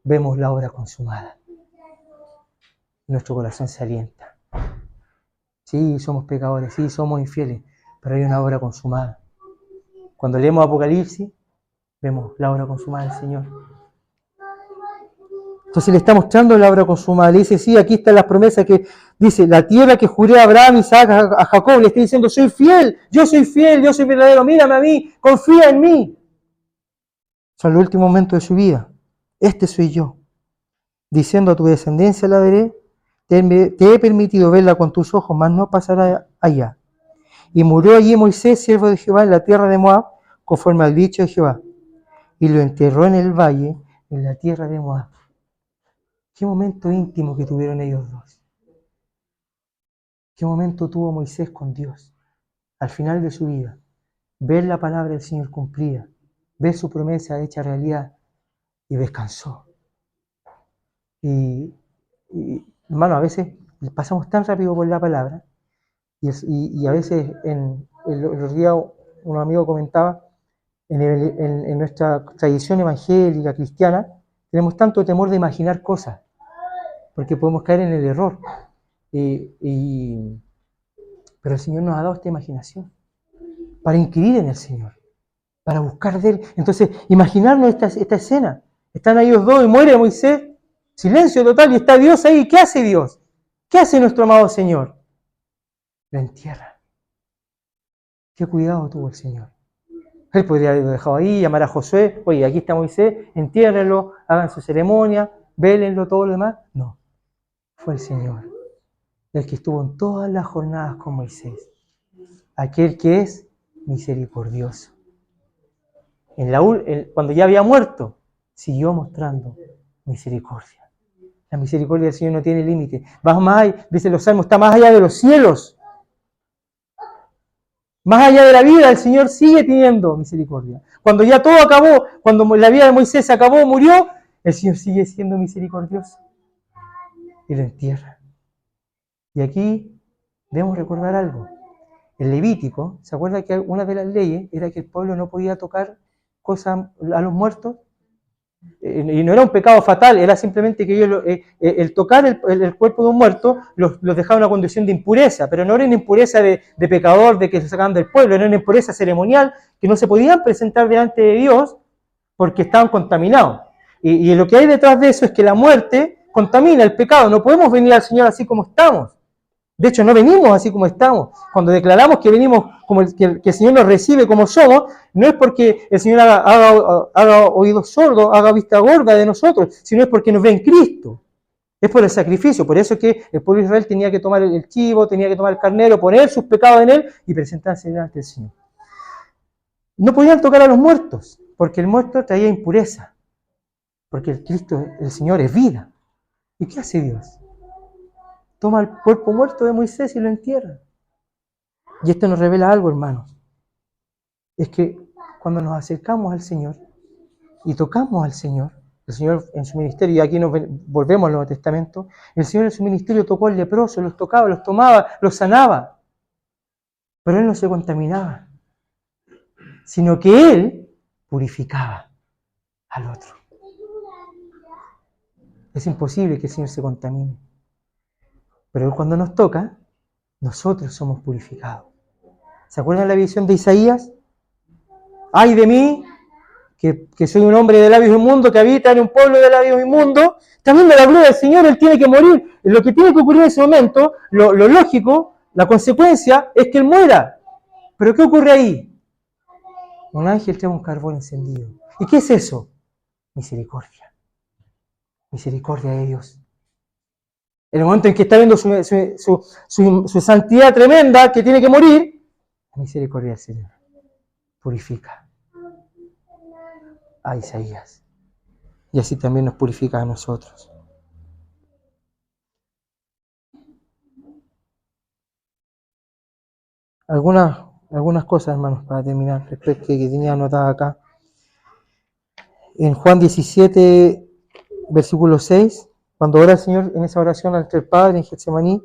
vemos la obra consumada. Nuestro corazón se alienta. Sí, somos pecadores, sí, somos infieles, pero hay una obra consumada. Cuando leemos Apocalipsis, vemos la obra consumada del Señor. Entonces le está mostrando la obra consumada. Le dice, sí, aquí están las promesas que dice, la tierra que juré a Abraham, Isaac, a Jacob. Le está diciendo, soy fiel, yo soy verdadero, mírame a mí, confía en mí. Son los últimos momentos de su vida. Este soy yo. Diciendo a tu descendencia la veré, te he permitido verla con tus ojos, mas no pasará allá. Y murió allí Moisés, siervo de Jehová, en la tierra de Moab, conforme al dicho de Jehová. Y lo enterró en el valle, en la tierra de Moab. Qué momento íntimo que tuvieron ellos dos. Qué momento tuvo Moisés con Dios al final de su vida. Ver la palabra del Señor cumplida, ver su promesa hecha realidad, y descansó. Y hermano, a veces pasamos tan rápido por la palabra, y a veces en los días un amigo comentaba, en nuestra tradición evangélica, cristiana, tenemos tanto temor de imaginar cosas, porque podemos caer en el error. Pero el Señor nos ha dado esta imaginación para inquirir en el Señor, para buscar de Él. Entonces, imaginarnos esta escena. Están ahí los dos y muere Moisés, silencio total, y está Dios ahí. ¿Qué hace Dios? ¿Qué hace nuestro amado Señor? Lo entierra. Qué cuidado tuvo el Señor. Él podría haberlo dejado ahí, llamar a Josué, oye, aquí está Moisés, entiérrenlo, hagan su ceremonia, vélenlo, todo lo demás. No, fue el Señor, el que estuvo en todas las jornadas con Moisés, aquel que es misericordioso. Cuando ya había muerto, siguió mostrando misericordia. La misericordia del Señor no tiene límite. Va más allá, dicen los salmos, está más allá de los cielos. Más allá de la vida, el Señor sigue teniendo misericordia. Cuando ya todo acabó, cuando la vida de Moisés se acabó, murió, el Señor sigue siendo misericordioso. Y lo entierra. Y aquí debemos recordar algo. el Levítico, ¿se acuerda que una de las leyes era que el pueblo no podía tocar cosas a los muertos? Y no era un pecado fatal, era simplemente que ellos, el tocar el cuerpo de un muerto los dejaba en una condición de impureza, pero no era una impureza de pecador, de que se sacaban del pueblo, era una impureza ceremonial, que no se podían presentar delante de Dios porque estaban contaminados. Y lo que hay detrás de eso es que la muerte contamina el pecado, no podemos venir al Señor así como estamos. De hecho, no venimos así como estamos. Cuando declaramos que venimos como que el Señor nos recibe como somos, no es porque el Señor haga oídos sordos, haga vista gorda de nosotros, sino es porque nos ve en Cristo. Es por el sacrificio. Por eso es que el pueblo de Israel tenía que tomar el chivo, tenía que tomar el carnero, poner sus pecados en él y presentarse delante del Señor. No podían tocar a los muertos, porque el muerto traía impureza. Porque el Cristo, el Señor, es vida. ¿Y qué hace Dios? Toma el cuerpo muerto de Moisés y lo entierra. Y esto nos revela algo, hermanos. Es que cuando nos acercamos al Señor y tocamos al Señor, el Señor en su ministerio, y aquí nos volvemos al Nuevo Testamento, el Señor en su ministerio tocó al leproso, los tocaba, los tomaba, los sanaba. Pero Él no se contaminaba, sino que Él purificaba al otro. Es imposible que el Señor se contamine. Pero cuando nos toca, nosotros somos purificados. ¿Se acuerdan la visión de Isaías? ¡Ay de mí, que soy un hombre de labios inmundos, que habita en un pueblo de labios inmundos! También me habló del Señor, Él tiene que morir. Lo que tiene que ocurrir en ese momento, lo lógico, la consecuencia, es que Él muera. ¿Pero qué ocurre ahí? Un ángel trae un carbón encendido. ¿Y qué es eso? Misericordia. Misericordia de Dios. En el momento en que está viendo su santidad tremenda, que tiene que morir, la misericordia del Señor purifica a Isaías. Y así también nos purifica a nosotros. Algunas cosas, hermanos, para terminar, respecto que tenía anotada acá. En Juan 17, versículo 6, cuando ora el Señor en esa oración ante el Padre en Getsemaní,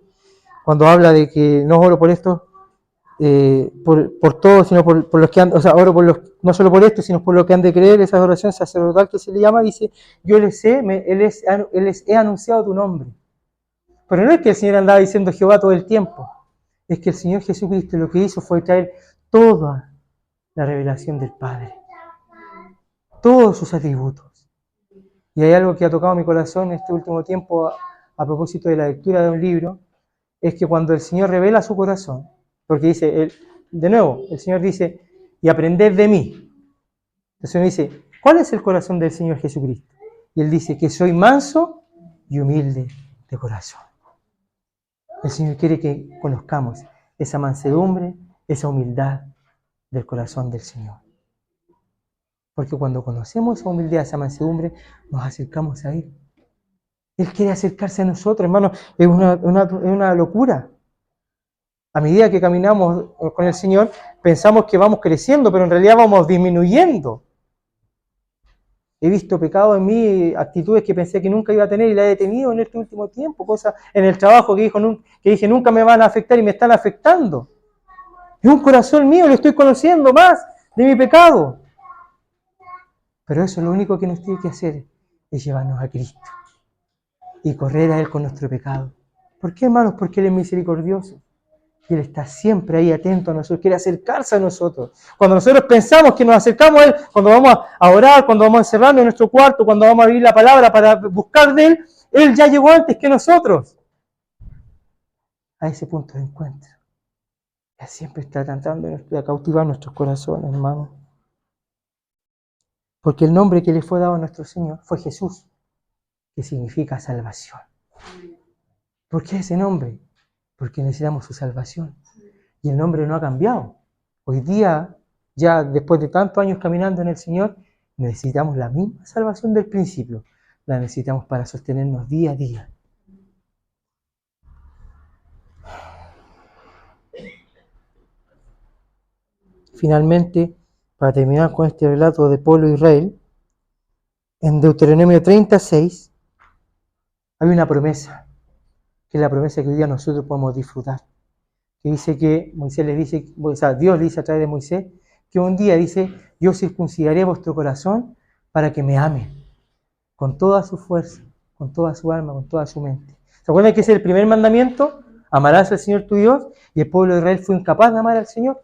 cuando habla de que no oro por esto, por todos, sino por los que han, o sea, oro por los, no solo por esto, sino por los que han de creer, esa oración sacerdotal que se le llama, dice, yo les he anunciado tu nombre. Pero no es que el Señor andaba diciendo Jehová todo el tiempo, es que el Señor Jesucristo lo que hizo fue traer toda la revelación del Padre, todos sus atributos. Y hay algo que ha tocado mi corazón en este último tiempo a propósito de la lectura de un libro, es que cuando el Señor revela su corazón, porque dice, de nuevo, el Señor dice, y aprended de mí. El Señor dice, ¿cuál es el corazón del Señor Jesucristo? Y Él dice que soy manso y humilde de corazón. El Señor quiere que conozcamos esa mansedumbre, esa humildad del corazón del Señor. Porque cuando conocemos esa humildad, esa mansedumbre, nos acercamos a Él. Él quiere acercarse a nosotros, hermano, es una locura. A medida que caminamos con el Señor, pensamos que vamos creciendo, pero en realidad vamos disminuyendo. He visto pecado en mí, actitudes que pensé que nunca iba a tener y las he tenido en este último tiempo, cosas en el trabajo que dije nunca me van a afectar y me están afectando. Es un corazón mío, lo estoy conociendo más de mi pecado. Pero eso lo único que nos tiene que hacer es llevarnos a Cristo y correr a Él con nuestro pecado. ¿Por qué, hermanos? Porque Él es misericordioso. Y Él está siempre ahí atento a nosotros, quiere acercarse a nosotros. Cuando nosotros pensamos que nos acercamos a Él, cuando vamos a orar, cuando vamos a encerrarnos en nuestro cuarto, cuando vamos a abrir la palabra para buscar de Él, Él ya llegó antes que nosotros a ese punto de encuentro. Él siempre está tratando de cautivar nuestros corazones, hermano. Porque el nombre que le fue dado a nuestro Señor fue Jesús, que significa salvación. ¿Por qué ese nombre? Porque necesitamos su salvación. Y el nombre no ha cambiado. Hoy día, ya después de tantos años caminando en el Señor, necesitamos la misma salvación del principio. La necesitamos para sostenernos día a día. Finalmente, para terminar con este relato del pueblo de Israel, en Deuteronomio 36 hay una promesa, que es la promesa que hoy día nosotros podemos disfrutar. que dice que Moisés les dice, o sea, Dios le dice a través de Moisés, que un día dice, yo circuncidaré vuestro corazón para que me amen, con toda su fuerza, con toda su alma, con toda su mente. ¿Se acuerdan que ese es el primer mandamiento? Amarás al Señor tu Dios, y el pueblo de Israel fue incapaz de amar al Señor.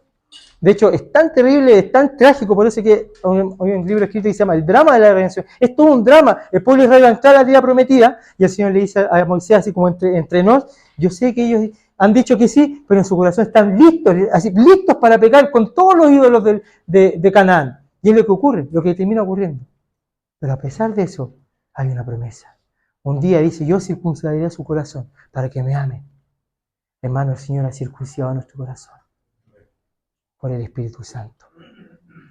De hecho, es tan terrible, es tan trágico, por eso que hay un libro escrito que se llama El drama de la redención. Es todo un drama. El pueblo de Israel va a entrar a la tierra prometida, y el Señor le dice a Moisés, así como entre nos, yo sé que ellos han dicho que sí, pero en su corazón están listos, así, listos para pecar con todos los ídolos de Canaán. Y es lo que ocurre, lo que termina ocurriendo. Pero a pesar de eso, hay una promesa. Un día dice, yo circuncidaré su corazón para que me amen. Hermano, el Señor ha circuncidado nuestro corazón por el Espíritu Santo.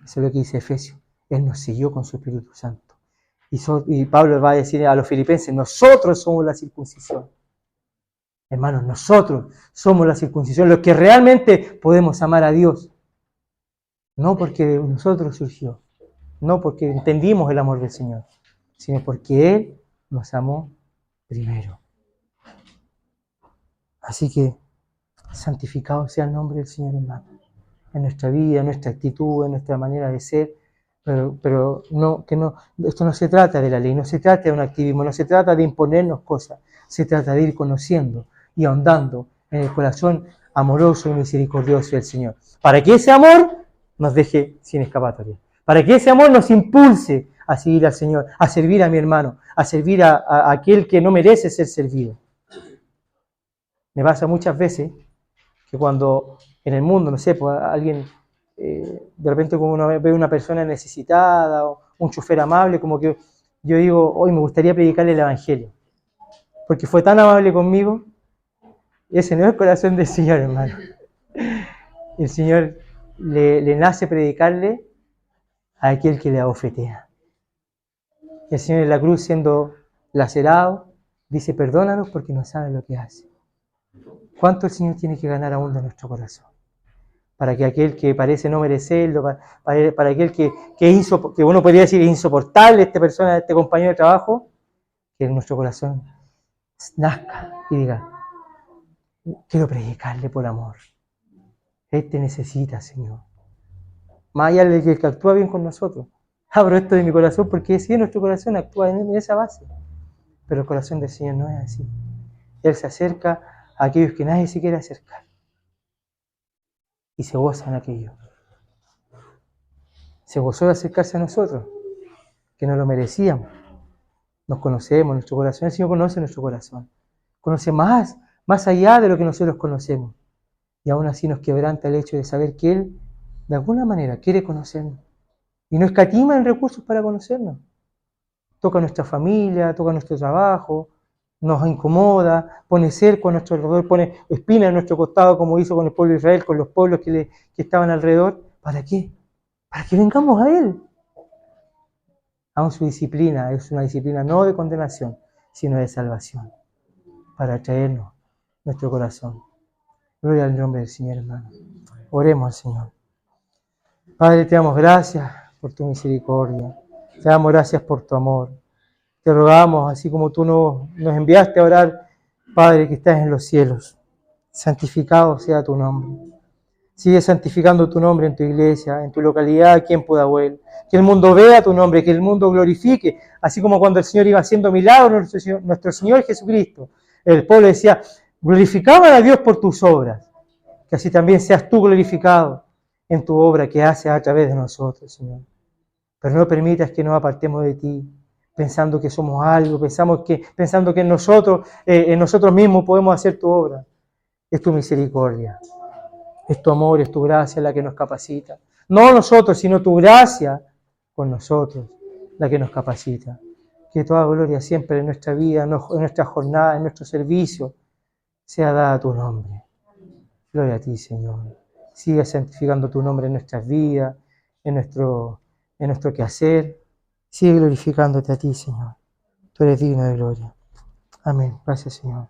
Eso es lo que dice Efesios. Él nos selló con su Espíritu Santo. Y Pablo va a decir a los filipenses, nosotros somos la circuncisión. Hermanos, nosotros somos la circuncisión, los que realmente podemos amar a Dios. No porque de nosotros surgió, no porque entendimos el amor del Señor, sino porque Él nos amó primero. Así que, santificado sea el nombre del Señor, hermano, en nuestra vida, en nuestra actitud, en nuestra manera de ser, pero esto no se trata de la ley, no se trata de un activismo, no se trata de imponernos cosas, se trata de ir conociendo y ahondando en el corazón amoroso y misericordioso del Señor, para que ese amor nos deje sin escapatoria, para que ese amor nos impulse a seguir al Señor, a servir a mi hermano, a servir a aquel que no merece ser servido. Me pasa muchas veces que cuando en el mundo, no sé, pues alguien, de repente como uno ve una persona necesitada o un chofer amable, como que yo digo, hoy me gustaría predicarle el Evangelio, porque fue tan amable conmigo. Ese no es el corazón del Señor, hermano. El Señor le nace predicarle a aquel que le abofetea. Y el Señor en la cruz, siendo lacerado, dice, perdónalos porque no saben lo que hacen. ¿Cuánto el Señor tiene que ganar aún de nuestro corazón? Para que aquel que parece no merecerlo, para aquel que uno podría decir es insoportable, esta persona, este compañero de trabajo, que en nuestro corazón nazca y diga, quiero predicarle por amor. Él te necesita, Señor. Más allá de que actúa bien con nosotros. Abro esto de mi corazón porque si nuestro corazón actúa en esa base. Pero el corazón del Señor no es así. Él se acerca a aquellos que nadie se quiere acercar. Y se goza en aquello. Se gozó de acercarse a nosotros, que no lo merecíamos. Nos conocemos, nuestro corazón, el Señor conoce nuestro corazón. Conoce más allá de lo que nosotros conocemos. Y aún así nos quebranta el hecho de saber que Él, de alguna manera, quiere conocernos. Y no escatima en recursos para conocernos. Toca nuestra familia, toca nuestro trabajo, nos incomoda, pone cerco a nuestro alrededor, pone espina en nuestro costado, como hizo con el pueblo de Israel, con los pueblos que estaban alrededor. ¿Para qué? Para que vengamos a Él. Aún su disciplina es una disciplina no de condenación, sino de salvación, para traernos nuestro corazón. Gloria al nombre del Señor, hermano. Oremos al Señor. Padre, te damos gracias por tu misericordia. Te damos gracias por tu amor. Te rogamos, así como tú nos enviaste a orar, Padre, que estás en los cielos. Santificado sea tu nombre. Sigue santificando tu nombre en tu iglesia, en tu localidad, aquí en Pudahuel. Que el mundo vea tu nombre, que el mundo glorifique, así como cuando el Señor iba haciendo milagros, nuestro Señor Jesucristo. El pueblo decía, glorificaban a Dios por tus obras. Que así también seas tú glorificado en tu obra que haces a través de nosotros, Señor. Pero no permitas que nos apartemos de ti, pensando que somos algo, pensando que en nosotros mismos podemos hacer tu obra. Es tu misericordia, es tu amor, es tu gracia la que nos capacita. No nosotros, sino tu gracia con nosotros, la que nos capacita. Que toda gloria siempre en nuestra vida, en nuestra jornada, en nuestro servicio, sea dada a tu nombre. Gloria a ti, Señor. Sigue santificando tu nombre en nuestras vidas, en nuestro quehacer. Sigue glorificándote a ti, Señor. Tú eres digno de gloria. Amén. Gracias, Señor.